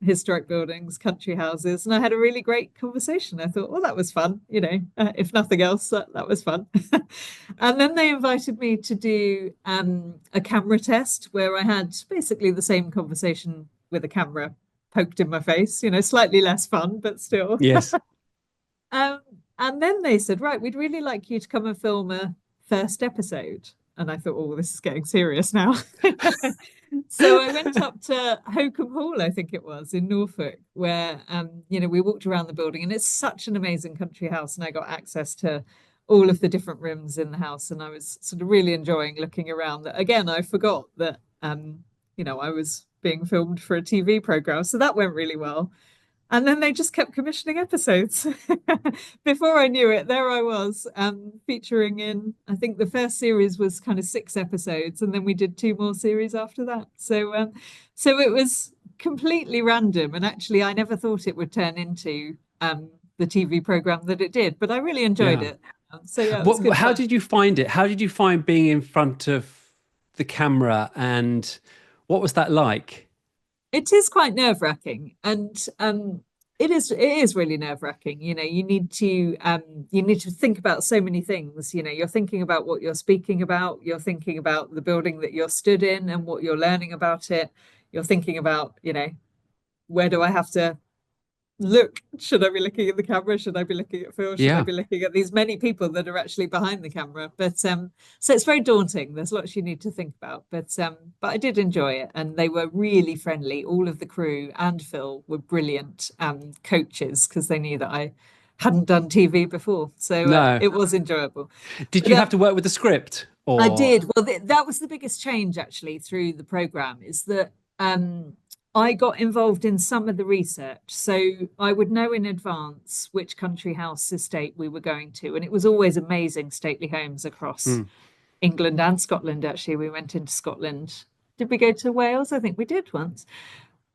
historic buildings, country houses. And I had a really great conversation. I thought, well, that was fun. If nothing else, that was fun. And then they invited me to do a camera test where I had basically the same conversation with a camera poked in my face, slightly less fun, but still. Yes. And then they said, right, we'd really like you to come and film a first episode. And I thought, oh, this is getting serious now. So I went up to Holcombe Hall, I think it was, in Norfolk, where, we walked around the building, and it's such an amazing country house. And I got access to all of the different rooms in the house. And I was sort of really enjoying looking around. Again, I forgot that, I was being filmed for a TV program. So that went really well. And then they just kept commissioning episodes. Before I knew it, there I was, featuring in, I think the first series was kind of 6 episodes, and then we did 2 more series after that. So it was completely random. And actually, I never thought it would turn into the TV program that it did, but I really enjoyed Yeah. it. So yeah, it was good How fun. did you find it? How did you find being in front of the camera, and what was that like? It is quite nerve-wracking, and it is really nerve-wracking. You need to think about so many things. You're thinking about what you're speaking about, you're thinking about the building that you're stood in and what you're learning about it. You're thinking about, where do I have to look? Should I be looking at the camera? Should I be looking at Phil? Should I Yeah. be looking at these many people that are actually behind the camera? But so it's very daunting. There's lots you need to think about. But I did enjoy it, and they were really friendly. All of the crew and Phil were brilliant coaches, because they knew that I hadn't done TV before. So No. it was enjoyable. Did But, you have to work with the script, I or? did. Well, that was the biggest change actually through the program, is that I got involved in some of the research. So I would know in advance which country house estate we were going to. And it was always amazing stately homes across Hmm. England and Scotland, actually. We went into Scotland. Did we go to Wales? I think we did once.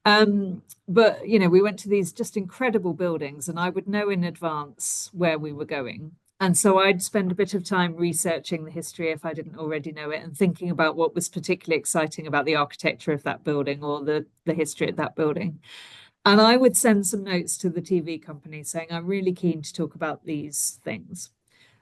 But we went to these just incredible buildings, and I would know in advance where we were going. And so I'd spend a bit of time researching the history if I didn't already know it, and thinking about what was particularly exciting about the architecture of that building or the history of that building. And I would send some notes to the TV company saying, I'm really keen to talk about these things.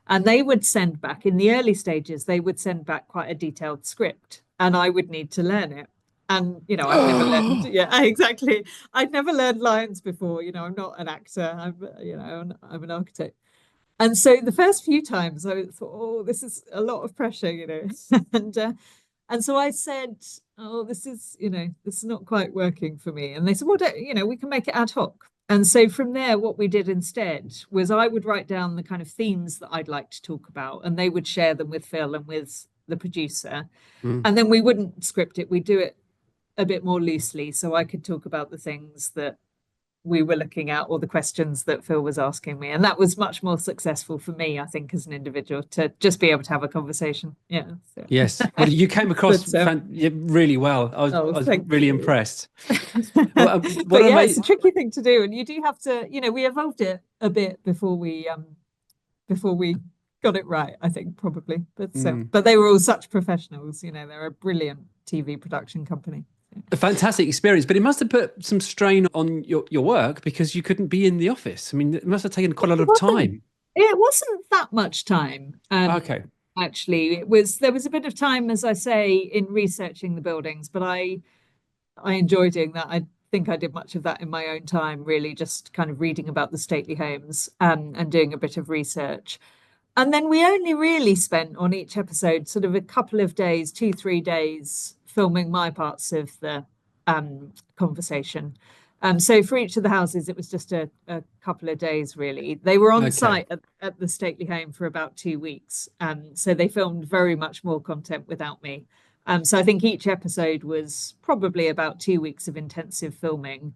And they would send back, in the early stages, they would send back quite a detailed script, and I would need to learn it. And, I've never learned, yeah, exactly. I'd never learned lines before. I'm not an actor. I'm an architect. And so the first few times I thought, oh, this is a lot of pressure, and so I said, oh, this is not quite working for me. And they said, well, we can make it ad hoc. And so from there, what we did instead was I would write down the kind of themes that I'd like to talk about, and they would share them with Phil and with the producer. Hmm. And then we wouldn't script it. We'd do it a bit more loosely, so I could talk about the things that we were looking at, or the questions that Phil was asking me. And that was much more successful for me, I think, as an individual, to just be able to have a conversation. Yeah. So. Yes. Well, you came across But, really well. I was really you. impressed. But yeah, it's a tricky thing to do, and you do have to. We evolved it a bit before we got it right, I think, probably. But they were all such professionals. They're a brilliant TV production company. A fantastic experience, but it must have put some strain on your work, because you couldn't be in the office. I mean, it must have taken quite a lot of time. It wasn't that much time. Okay. Actually, there was a bit of time, as I say, in researching the buildings, but I enjoyed doing that. I think I did much of that in my own time, really, just kind of reading about the stately homes and doing a bit of research. And then we only really spent on each episode sort of a couple of days, 2-3 days, filming my parts of the conversation. So for each of the houses, it was just a couple of days, really. They were on site at the stately home for about 2 weeks. So they filmed very much more content without me. So I think each episode was probably about 2 weeks of intensive filming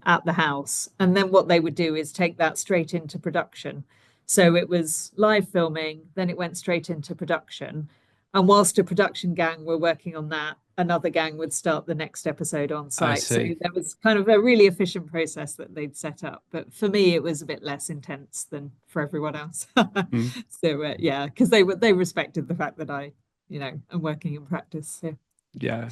at the house. And then what they would do is take that straight into production. So it was live filming, then it went straight into production. And whilst a production gang were working on that, another gang would start the next episode on site. So there was kind of a really efficient process that they'd set up. But for me, it was a bit less intense than for everyone else. So yeah, because they respected the fact that I, am working in practice. So. Yeah.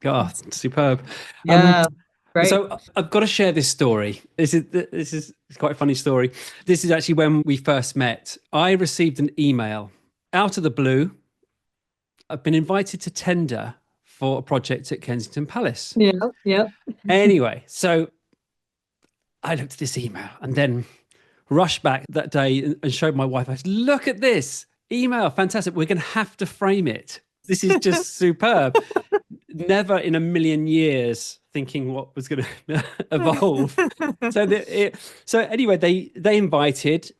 God, superb. Yeah. Great. So I've got to share this story. This is quite a funny story. This is actually when we first met. I received an email out of the blue. I've been invited to tender for a project at Kensington Palace. Yeah. Anyway, so I looked at this email and then rushed back that day and showed my wife. I said, look at this email. Fantastic. We're going to have to frame it. This is just superb. Never in a million years thinking what was going to evolve. So anyway, they invited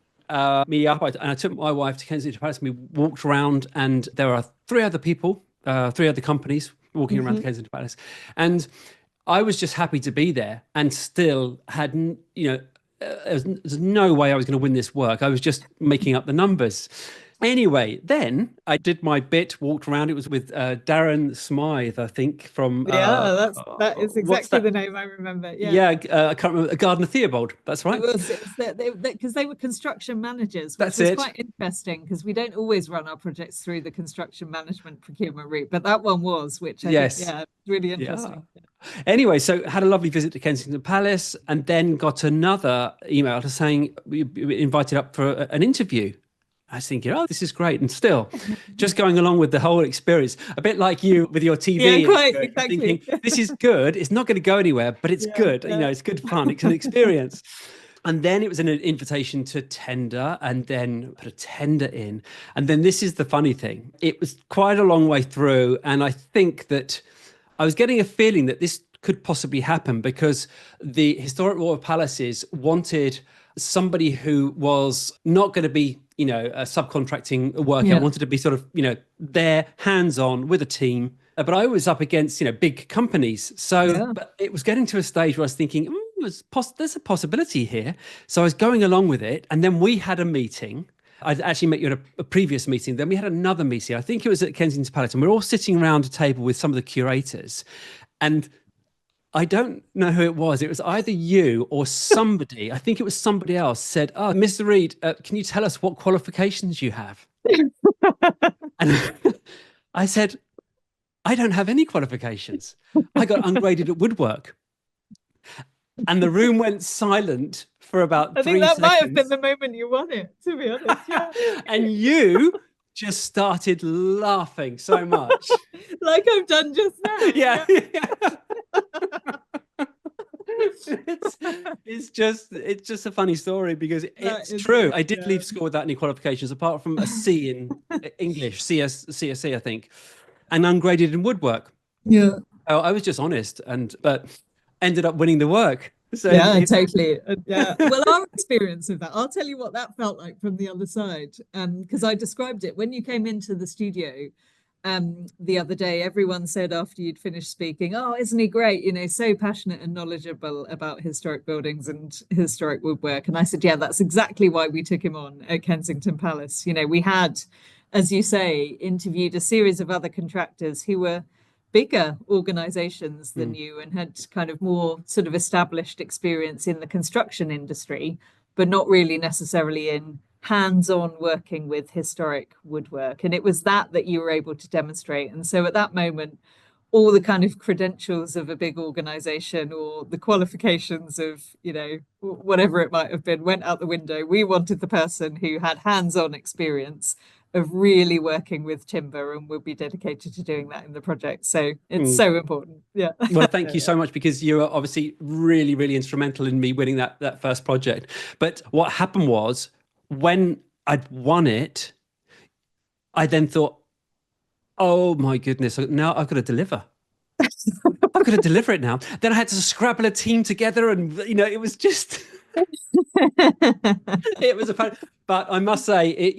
me up, and I took my wife to Kensington Palace, and we walked around, and there are 3 other people, 3 other companies walking around the Kensington Palace, and I was just happy to be there, and still had there's no way I was going to win this work. I was just making up the numbers. Anyway, then I did my bit, walked around. It was with Darren Smythe, I think, from Yeah, that is what's exactly that? the name I remember. Yeah. Yeah, I can't remember. Gardner Theobald. That's It right. was, it was that they because they were construction managers, which That's was it. quite interesting because we don't always run our projects through the construction management procurement route, but that one was, which I think, Yes. yeah, really Yeah. interesting. Anyway, so had a lovely visit to Kensington Palace, and then got another email to saying we invited up for an interview. I was thinking, oh, this is great. And still, just going along with the whole experience, a bit like you with your Yeah, TV quite experience, you're exactly. thinking, this is good. It's not going to go anywhere, but it's Yeah, good. yeah. It's good fun. It's an experience. And then it was an invitation to tender, and then put a tender in. And then this is the funny thing. It was quite a long way through. And I think that I was getting a feeling that this could possibly happen because the Historic Royal Palaces wanted somebody who was not going to be, a subcontracting worker, Yeah. wanted to be sort of, there, hands on with a team. But I was up against, big companies. So, Yeah. but it was getting to a stage where I was thinking, there's a possibility here. So I was going along with it. And then we had a meeting. I'd actually met you at a previous meeting. Then we had another meeting. I think it was at Kensington Palace, and we are all sitting around a table with some of the curators. And I don't know who it was. It was either you or somebody. I think it was somebody else said, "Oh, Mr. Reed, can you tell us what qualifications you have?" And I said, "I don't have any qualifications. I got ungraded at woodwork." And the room went silent for about I think three that might have been seconds. the moment you won it, to be honest. Yeah. And you just started laughing so much. Like I've done just now. Yeah. Yeah. It's just a funny story because it's true. It, I did yeah. leave school without any qualifications apart from a C in English, CSC, I think, and ungraded in woodwork. Yeah. Oh, I was just honest, but ended up winning the work. So Yeah, totally. Yeah. Well, our experience of that, I'll tell you what that felt like from the other side. Because I described it when you came into the studio the other day, everyone said after you'd finished speaking, "Oh, isn't he great? So passionate and knowledgeable about historic buildings and historic woodwork." And I said, "Yeah, that's exactly why we took him on at Kensington Palace." We had, as you say, interviewed a series of other contractors who were bigger organizations than you and had kind of more sort of established experience in the construction industry, but not really necessarily in hands-on working with historic woodwork. And it was that you were able to demonstrate. And so at that moment, all the kind of credentials of a big organization or the qualifications of, whatever it might have been, went out the window. We wanted the person who had hands-on experience of really working with timber and would be dedicated to doing that in the project. So it's so important. Yeah. Well, thank you so much because you were obviously really, really instrumental in me winning that first project. But what happened was when I'd won it, I then thought, oh my goodness, now I've got to deliver. I've got to deliver it now. Then I had to scrabble a team together and, it was just... It was a fun, but I must say,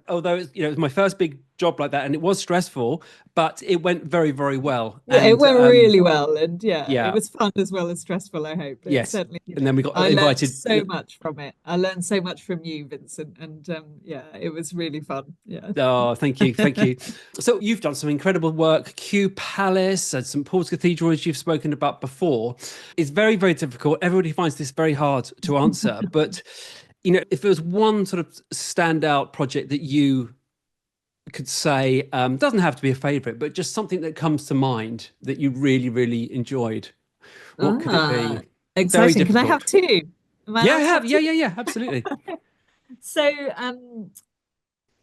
although it was my first big job like that, and it was stressful, but it went very, very well. Yeah, it And went really well, and it yeah, was fun as well as stressful, I hope. It yes. certainly, And then we got I learned invited. so much from it. I learned so much from you, Vincent, and it was really fun. Yeah. Oh, thank you, thank you. So you've done some incredible work. Kew Palace and St Paul's Cathedral, as you've spoken about before. It's very, very difficult. Everybody finds this very hard to answer, but if there was one sort of standout project that you could say, doesn't have to be a favorite, but just something that comes to mind that you really, really enjoyed, what could it be? Very Exciting. Can I have difficult. two? Am I Yeah, allowed to have two? yeah, absolutely. So,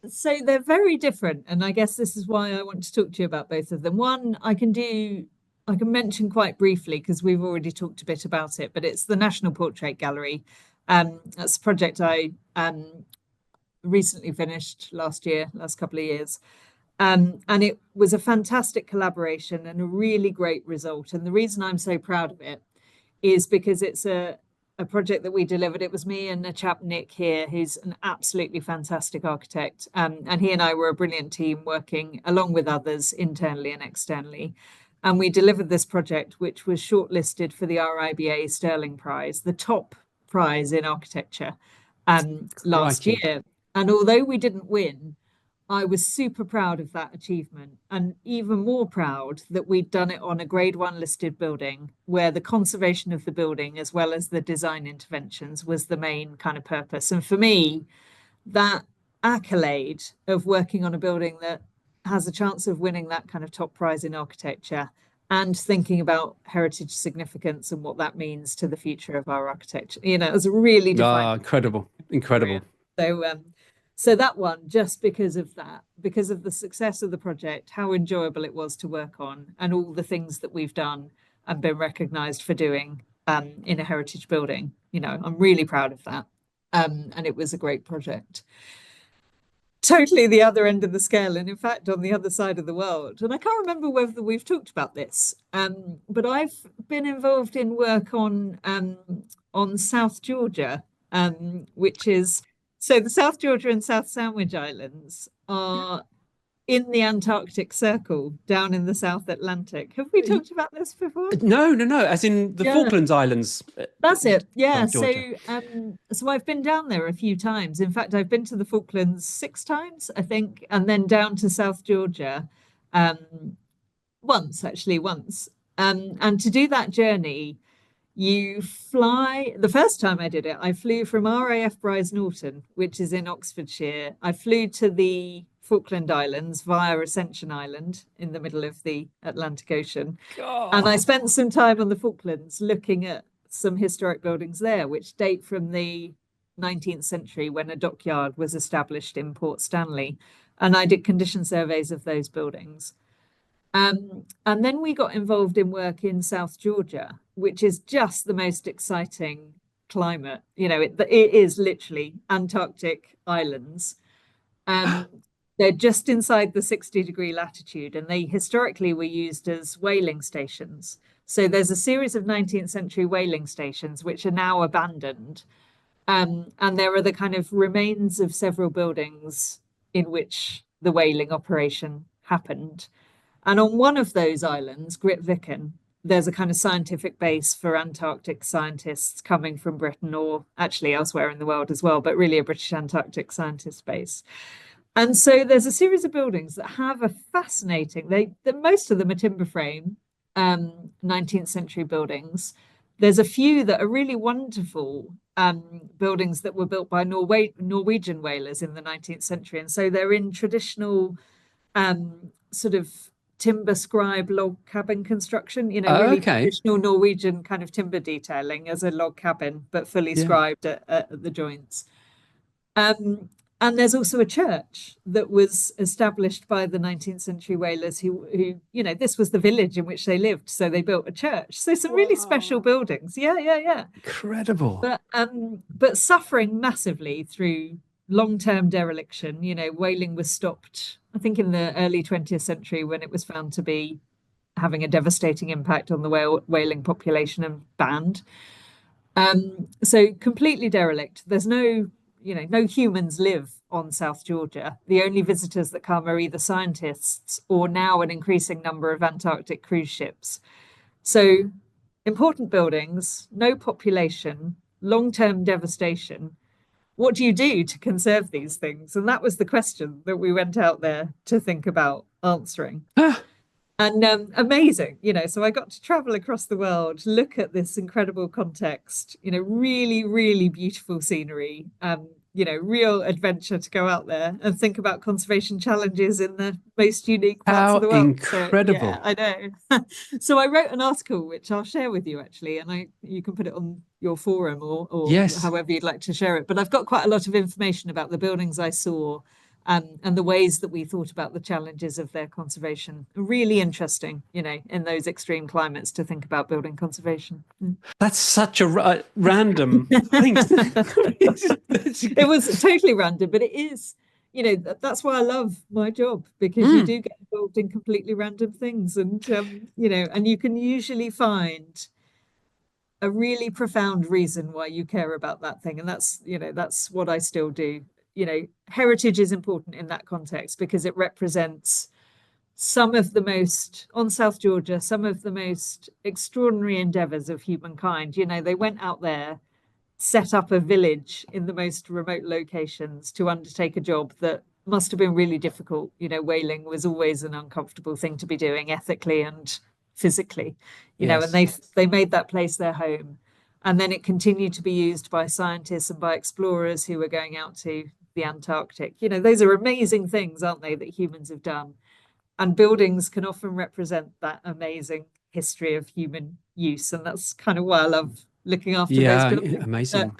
so they're very different, and I guess this is why I want to talk to you about both of them. One, I can mention quite briefly because we've already talked a bit about it, but it's the National Portrait Gallery. That's a project I recently finished last couple of years. And it was a fantastic collaboration and a really great result. And the reason I'm so proud of it is because it's a project that we delivered. It was me and a chap, Nick, here, who's an absolutely fantastic architect. And he and I were a brilliant team working along with others internally and externally. And we delivered this project, which was shortlisted for the RIBA Sterling Prize, the top prize in architecture, last Crikey. year. And although we didn't win, I was super proud of that achievement, and even more proud that we'd done it on a grade 1 listed building where the conservation of the building as well as the design interventions was the main kind of purpose. And for me, that accolade of working on a building that has a chance of winning that kind of top prize in architecture and thinking about heritage significance and what that means to the future of our architecture, it was a really defining. Incredible. So that one, just because of that, because of the success of the project, how enjoyable it was to work on, and all the things that we've done and been recognised for doing in a heritage building, I'm really proud of that. And it was a great project. Totally the other end of the scale, and in fact on the other side of the world. And I can't remember whether we've talked about this, but I've been involved in work on South Georgia, which is, so the South Georgia and South Sandwich Islands are in the Antarctic Circle down in the South Atlantic. Have we talked about this before? No. As in the Falklands Islands. That's it. Yeah. So I've been down there a few times. In fact, I've been to the Falklands 6 times, I think, and then down to South Georgia once. And to do that journey, you fly. The first time I did it, I flew from RAF Bryce Norton, which is in Oxfordshire. I flew to the Falkland Islands via Ascension Island in the middle of the Atlantic Ocean. God. And I spent some time on the Falklands looking at some historic buildings there, which date from the 19th century when a dockyard was established in Port Stanley. And I did condition surveys of those buildings. And then we got involved in work in South Georgia, which is just the most exciting climate. It is literally Antarctic islands. They're just inside the 60-degree latitude, and they historically were used as whaling stations. So there's a series of 19th century whaling stations which are now abandoned. And there are the kind of remains of several buildings in which the whaling operation happened. And on one of those islands, Grytviken, there's a kind of scientific base for Antarctic scientists coming from Britain, or actually elsewhere in the world as well, but really a British Antarctic scientist base. And so there's a series of buildings that have a fascinating, most of them are timber frame, 19th century buildings. There's a few that are really wonderful buildings that were built by Norwegian whalers in the 19th century. And so they're in traditional sort of timber scribe log cabin construction, really traditional Norwegian kind of timber detailing as a log cabin, but fully scribed at the joints. And there's also a church that was established by the 19th century whalers who, this was the village in which they lived. So they built a church. So some really special buildings. Yeah. Incredible. But suffering massively through long-term dereliction. Whaling was stopped, I think, in the early 20th century when it was found to be having a devastating impact on the whaling population and banned. So completely derelict. There's no humans live on South Georgia. The only visitors that come are either scientists or now an increasing number of Antarctic cruise ships. So important buildings, no population, long-term devastation. What do you do to conserve these things? And that was the question that we went out there to think about answering. And amazing, so I got to travel across the world, look at this incredible context, really, really beautiful scenery, real adventure to go out there and think about conservation challenges in the most unique parts of the world. Incredible. So, yeah, I know. So I wrote an article, which I'll share with you actually, and you can put it on your forum or however you'd like to share it. But I've got quite a lot of information about the buildings I saw, and the ways that we thought about the challenges of their conservation. Really interesting, in those extreme climates to think about building conservation. That's such a random thing. It was totally random, but it is, that's why I love my job, because you do get involved in completely random things. And, and you can usually find a really profound reason why you care about that thing. And that's what I still do. Heritage is important in that context because it represents some of the most, on South Georgia, some of the most extraordinary endeavors of humankind. They went out there, set up a village in the most remote locations to undertake a job that must have been really difficult. Whaling was always an uncomfortable thing to be doing ethically and physically, and they made that place their home. And then it continued to be used by scientists and by explorers who were going out to the Antarctic. Those are amazing things, aren't they, that humans have done? And buildings can often represent that amazing history of human use. And that's kind of why I love looking after those buildings. Amazing.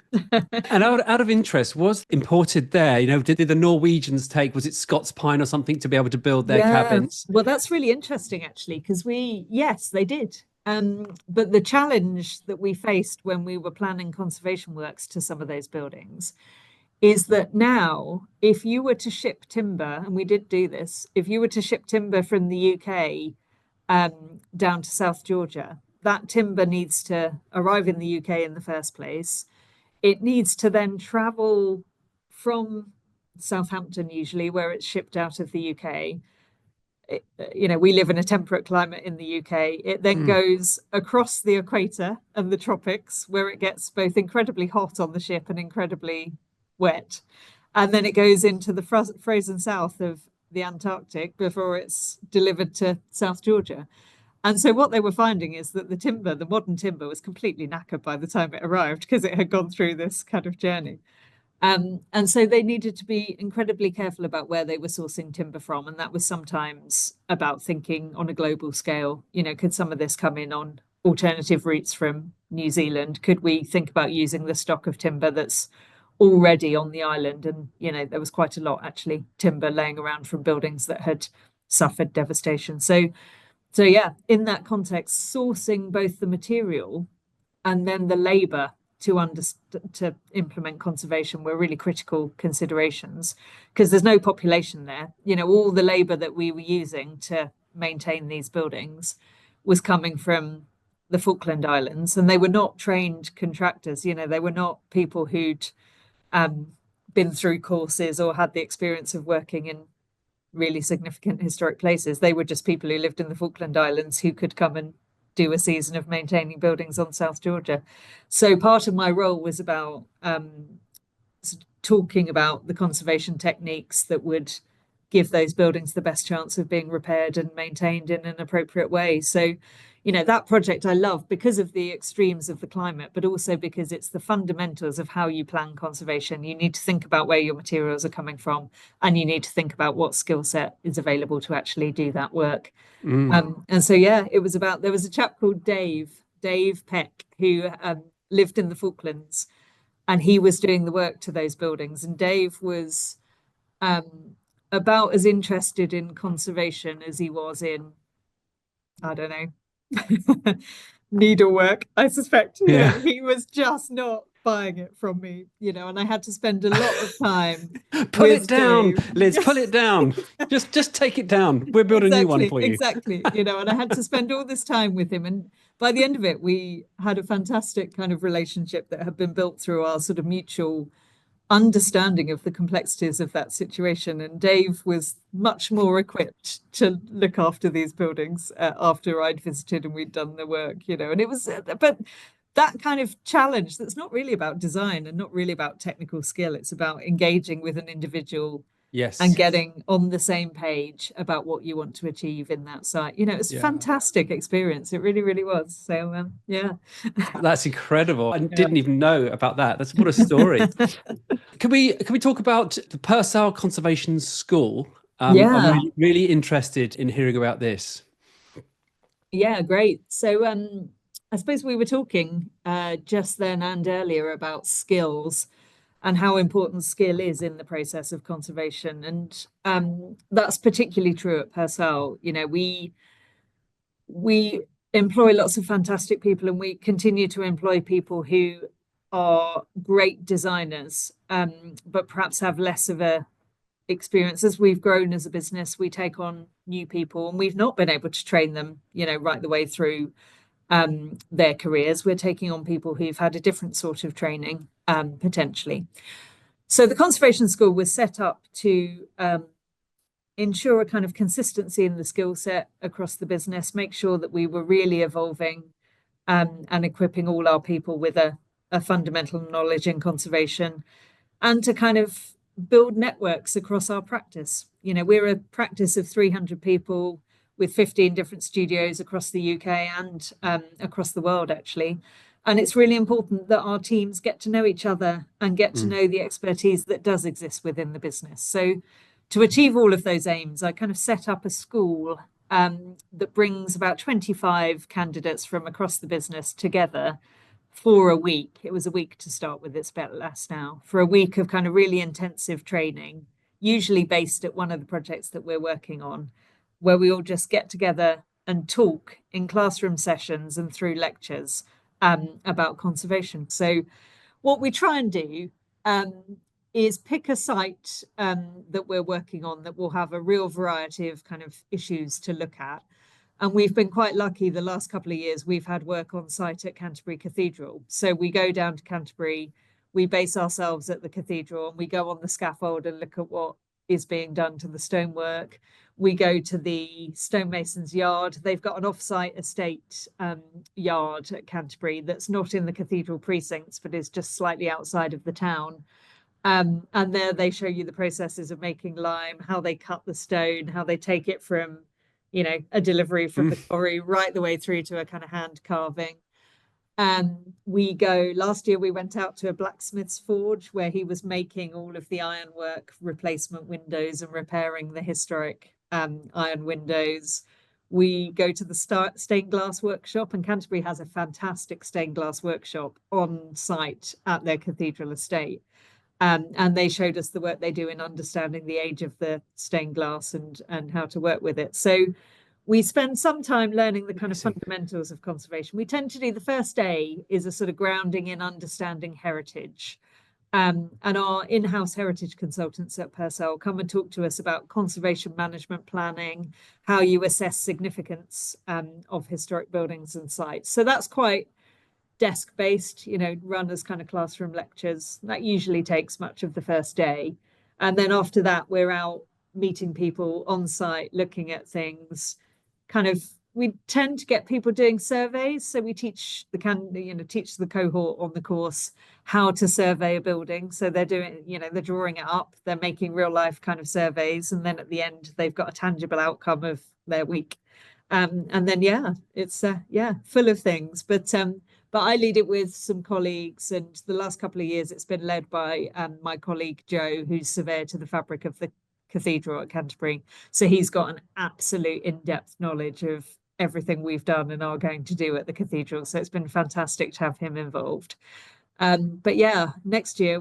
And out of interest, was imported there? Did the Norwegians was it Scots pine or something to be able to build their cabins? Well, that's really interesting, actually, because yes, they did. But the challenge that we faced when we were planning conservation works to some of those buildings is that now, if you were to ship timber, and we did do this, if you were to ship timber from the UK down to South Georgia, that timber needs to arrive in the UK in the first place. It needs to then travel from Southampton, usually, where it's shipped out of the UK. We live in a temperate climate in the UK. It then goes across the equator and the tropics, where it gets both incredibly hot on the ship and incredibly wet. And then it goes into the frozen south of the Antarctic before it's delivered to South Georgia. And so what they were finding is that the modern timber, was completely knackered by the time it arrived because it had gone through this kind of journey. And so they needed to be incredibly careful about where they were sourcing timber from. And that was sometimes about thinking on a global scale, could some of this come in on alternative routes from New Zealand? Could we think about using the stock of timber that's already on the island? And, there was quite a lot, actually, timber laying around from buildings that had suffered devastation. So yeah, in that context, sourcing both the material and then the labour to implement conservation were really critical considerations, because there's no population there. All the labour that we were using to maintain these buildings was coming from the Falkland Islands, and they were not trained contractors. They were not people who'd been through courses or had the experience of working in really significant historic places. They were just people who lived in the Falkland Islands who could come and do a season of maintaining buildings on South Georgia. So part of my role was about talking about the conservation techniques that would give those buildings the best chance of being repaired and maintained in an appropriate way. So, that project I love because of the extremes of the climate, but also because it's the fundamentals of how you plan conservation. You need to think about where your materials are coming from, and you need to think about what skill set is available to actually do that work. And so, yeah, there was a chap called Dave Peck, who lived in the Falklands, and he was doing the work to those buildings. And Dave was about as interested in conservation as he was in, I don't know, needlework, I suspect. He was just not buying it from me, and I had to spend a lot of time. Pull it down, Dave. Liz, pull it down. Just take it down. We'll build a new one for you. Exactly. And I had to spend all this time with him. And by the end of it, we had a fantastic kind of relationship that had been built through our sort of mutual understanding of the complexities of that situation. And Dave was much more equipped to look after these buildings after I'd visited and we'd done the work, and it was, but that kind of challenge that's not really about design and not really about technical skill. It's about engaging with an individual. Yes. And getting on the same page about what you want to achieve in that site. It's a fantastic experience. It really, really was. So, yeah. That's incredible. I didn't even know about that. That's what a story. Can we talk about the Purcell Conservation School? I'm really interested in hearing about this. Yeah, great. So, I suppose we were talking just then and earlier about skills and how important skill is in the process of conservation. And that's particularly true at Purcell. We employ lots of fantastic people, and we continue to employ people who are great designers, but perhaps have less of a experience. As we've grown as a business, we take on new people, and we've not been able to train them, right the way through their careers. We're taking on people who've had a different sort of training, potentially. So the Conservation School was set up to ensure a kind of consistency in the skill set across the business, make sure that we were really evolving and equipping all our people with a fundamental knowledge in conservation, and to kind of build networks across our practice. You know, we're a practice of 300 people with 15 different studios across the UK and across the world, actually. And it's really important that our teams get to know each other and get to know the expertise that does exist within the business. So to achieve all of those aims, I kind of set up a school that brings about 25 candidates from across the business together for a week. It was a week to start with, it's a bit less now, for a week of kind of really intensive training, usually based at one of the projects that we're working on, where we all just get together and talk in classroom sessions and through lectures about conservation. So what we try and do is pick a site that we're working on that will have a real variety of kind of issues to look at. And we've been quite lucky the last couple of years. We've had work on site at Canterbury Cathedral. So we go down to Canterbury, we base ourselves at the cathedral, and we go on the scaffold and look at what is being done to the stonework. We go to the stonemason's yard. They've got an off-site estate yard at Canterbury that's not in the cathedral precincts, but is just slightly outside of the town. And there they show you the processes of making lime, how they cut the stone, how they take it from, you know, a delivery from the quarry right the way through to a kind of hand carving. Last year we went out to a blacksmith's forge where he was making all of the ironwork replacement windows and repairing the historic iron windows. We go to the stained glass workshop, and Canterbury has a fantastic stained glass workshop on site at their cathedral estate. And they showed us the work they do in understanding the age of the stained glass and how to work with it. So we spend some time learning the kind of fundamentals of conservation. We tend to do the first day is a sort of grounding in understanding heritage. And our in-house heritage consultants at Purcell come and talk to us about conservation management planning, how you assess significance of historic buildings and sites. So that's quite desk-based, you know, run as kind of classroom lectures. That usually takes much of the first day. And then after that, we're out meeting people on site, looking at things. We tend to get people doing surveys. So we teach the cohort on the course how to survey a building. So they're doing, you know, they're drawing it up, they're making real life kind of surveys. And then at the end, they've got a tangible outcome of their week. And then, it's full of things. But I lead it with some colleagues, and the last couple of years it's been led by my colleague Joe, who's surveyor to the fabric of the cathedral at Canterbury. So he's got an absolute in-depth knowledge of everything we've done and are going to do at the cathedral. So it's been fantastic to have him involved. But yeah, next year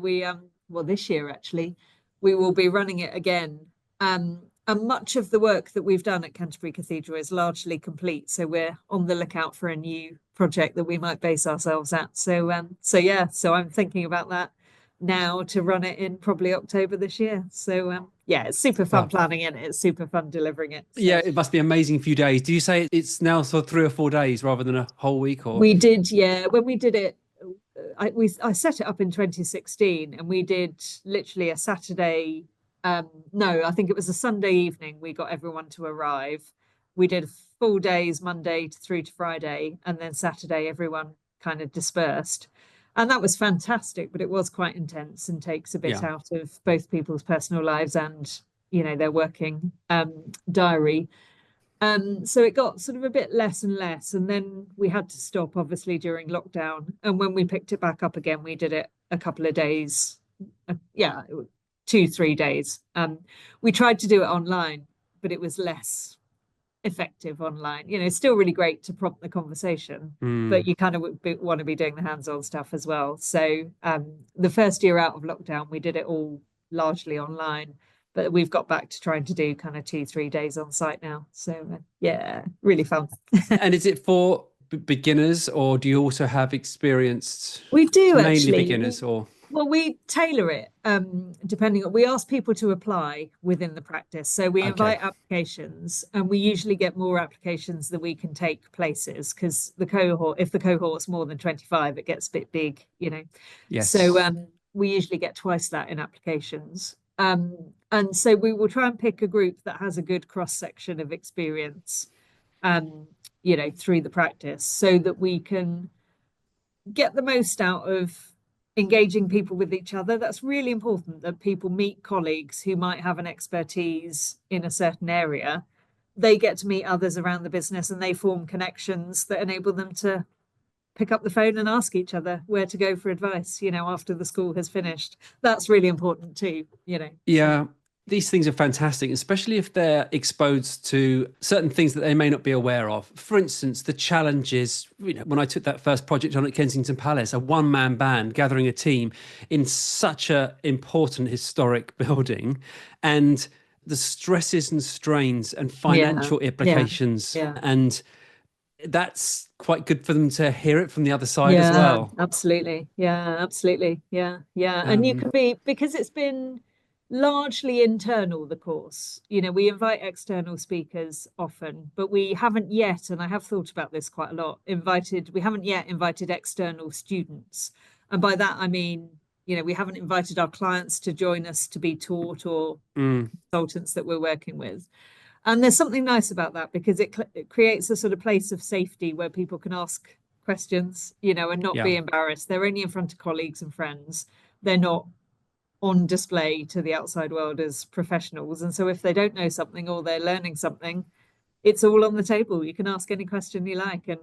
this year actually, we will be running it again. And much of the work that we've done at Canterbury Cathedral is largely complete. So we're on the lookout for a new project that we might base ourselves at. So I'm thinking about that now to run it in probably October this year. So it's super fun planning it. It's super fun delivering it. So. Yeah, it must be an amazing few days. Do you say it's now sort of 3 or 4 days rather than a whole week? Or we did, yeah. When we did it, I set it up in 2016, and we did literally a Saturday. No, I think it was a Sunday evening. We got everyone to arrive. We did full days, Monday through to Friday, and then Saturday everyone kind of dispersed. And that was fantastic, but it was quite intense and takes a bit out of both people's personal lives and, you know, their working diary. So it got sort of a bit less and less. And then we had to stop, obviously, during lockdown. And when we picked it back up again, we did it a couple of days. 2-3 days. We tried to do it online, but it was less effective online. You know, it's still really great to prompt the conversation, but you kind of want to be doing the hands-on stuff as well. So the first year out of lockdown, we did it all largely online, but we've got back to trying to do kind of 2-3 days on site now. So really fun. And is it for beginners, or do you also have experienced? We do mainly actually. Beginners, or? Well, we tailor it depending on, we ask people to apply within the practice. So we invite applications, and we usually get more applications than we can take places, because if the cohort's more than 25, it gets a bit big, you know. Yes. So we usually get twice that in applications. And so we will try and pick a group that has a good cross-section of experience, through the practice, so that we can get the most out of engaging people with each other. That's really important, that people meet colleagues who might have an expertise in a certain area. They get to meet others around the business and they form connections that enable them to pick up the phone and ask each other where to go for advice, after the school has finished. That's really important too, Yeah. These things are fantastic, especially if they're exposed to certain things that they may not be aware of. For instance, the challenges, when I took that first project on at Kensington Palace, a one-man band gathering a team in such an important historic building, and the stresses and strains and financial implications. And that's quite good for them to hear it from the other side as well. Absolutely. Yeah. And you can be, because it's been largely internal, the course, we invite external speakers often, but we haven't yet, and I have thought about this quite a lot, we haven't yet invited external students. And by that, I mean, we haven't invited our clients to join us to be taught, or consultants that we're working with. And there's something nice about that, because it creates a sort of place of safety where people can ask questions, and not be embarrassed. They're only in front of colleagues and friends. They're not on display to the outside world as professionals. And so if they don't know something or they're learning something, it's all on the table. You can ask any question you like, and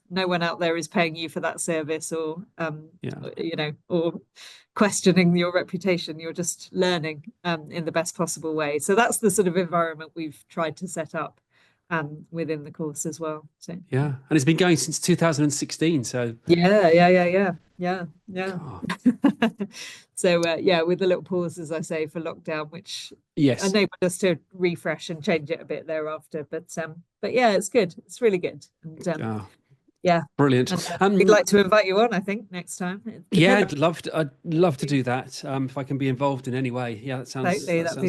no one out there is paying you for that service, or or questioning your reputation. You're just learning in the best possible way. So that's the sort of environment we've tried to set up within the course as well. So and it's been going since 2016. So yeah. So with the little pause, as I say, for lockdown, which enabled us to refresh and change it a bit thereafter. But yeah, it's good. It's really good. And brilliant. We'd like to invite you on, I think, next time. I'd love to do that, if I can be involved in any way. That sounds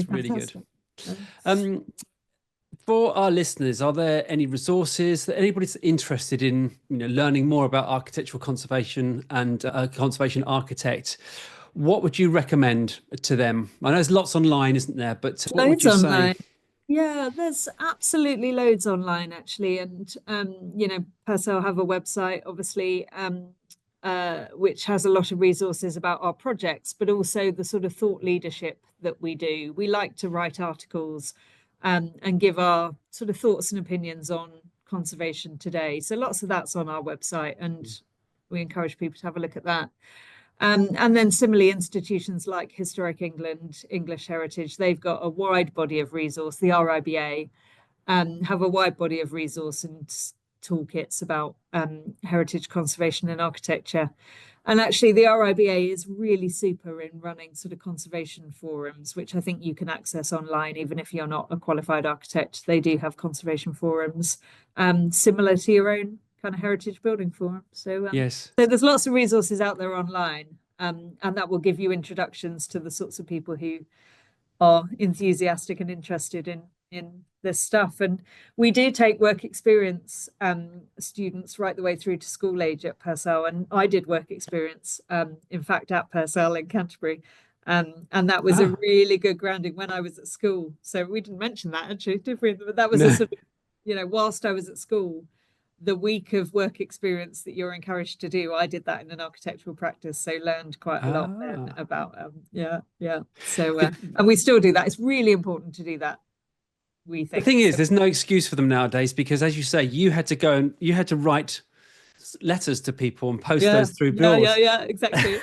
really good. For our listeners, are there any resources that anybody's interested in, learning more about architectural conservation and a conservation architect? What would you recommend to them? I know there's lots online, isn't there? But what would you say? Yeah, there's absolutely loads online, actually. And, Purcell have a website, obviously, which has a lot of resources about our projects, but also the sort of thought leadership that we do. We like to write articles and give our sort of thoughts and opinions on conservation today. So lots of that's on our website, and we encourage people to have a look at that. And then similarly, institutions like Historic England, English Heritage, they've got a wide body of resource. The RIBA have a wide body of resource and toolkits about heritage conservation and architecture. And actually, the RIBA is really super in running sort of conservation forums, which I think you can access online, even if you're not a qualified architect. They do have conservation forums similar to your own kind of heritage building forum. So yes, so there's lots of resources out there online, and that will give you introductions to the sorts of people who are enthusiastic and interested in this stuff. And we do take work experience students right the way through to school age at Purcell, and I did work experience in fact at Purcell in Canterbury, and that was a really good grounding when I was at school. So we didn't mention that, actually, did we? But that was a sort of, whilst I was at school, the week of work experience that you're encouraged to do, I did that in an architectural practice, so learned quite a lot then about so and we still do that. It's really important to do that, we think. The thing is, there's no excuse for them nowadays, because, as you say, you had to go and you had to write letters to people and post those through bills. Exactly.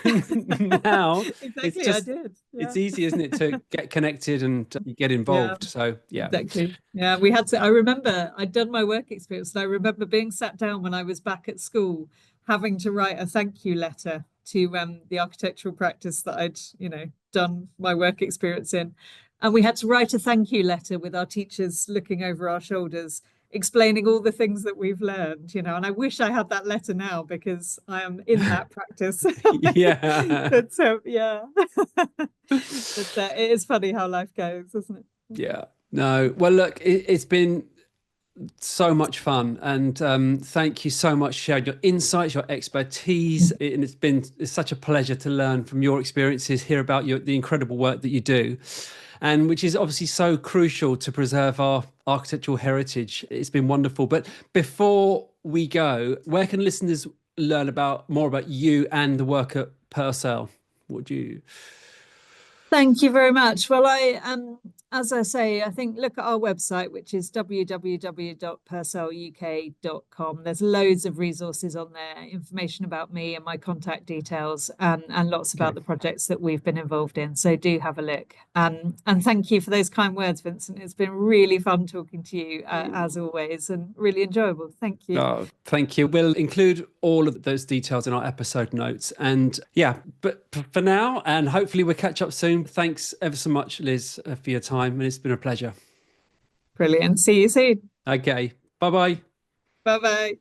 Now exactly, I did. It's easy, isn't it, to get connected and get involved. So exactly. We had to. I remember I'd done my work experience, and I remember being sat down when I was back at school, having to write a thank you letter to the architectural practice that I'd done my work experience in, and we had to write a thank you letter with our teachers looking over our shoulders, explaining all the things that we've learned, and I wish I had that letter now, because I am in that practice. But but it is funny how life goes, isn't it? Yeah. No. Well, look, it's been so much fun, and thank you so much for sharing your insights, your expertise, and it's such a pleasure to learn from your experiences, hear about the incredible work that you do, and which is obviously so crucial to preserve our architectural heritage. It's been wonderful. But before we go, where can listeners learn more about you and the work at Purcell? Would you? Thank you very much. Well, as I say, I think look at our website, which is www.purcelluk.com. There's loads of resources on there, information about me and my contact details, and lots about the projects that we've been involved in. So do have a look. And thank you for those kind words, Vincent. It's been really fun talking to you, as always, and really enjoyable. Thank you. Oh, thank you. We'll include all of those details in our episode notes. And yeah, but for now, and hopefully we'll catch up soon. Thanks ever so much, Liz, for your time. And it's been a pleasure. Brilliant. See you soon. Okay. Bye-bye. Bye-bye.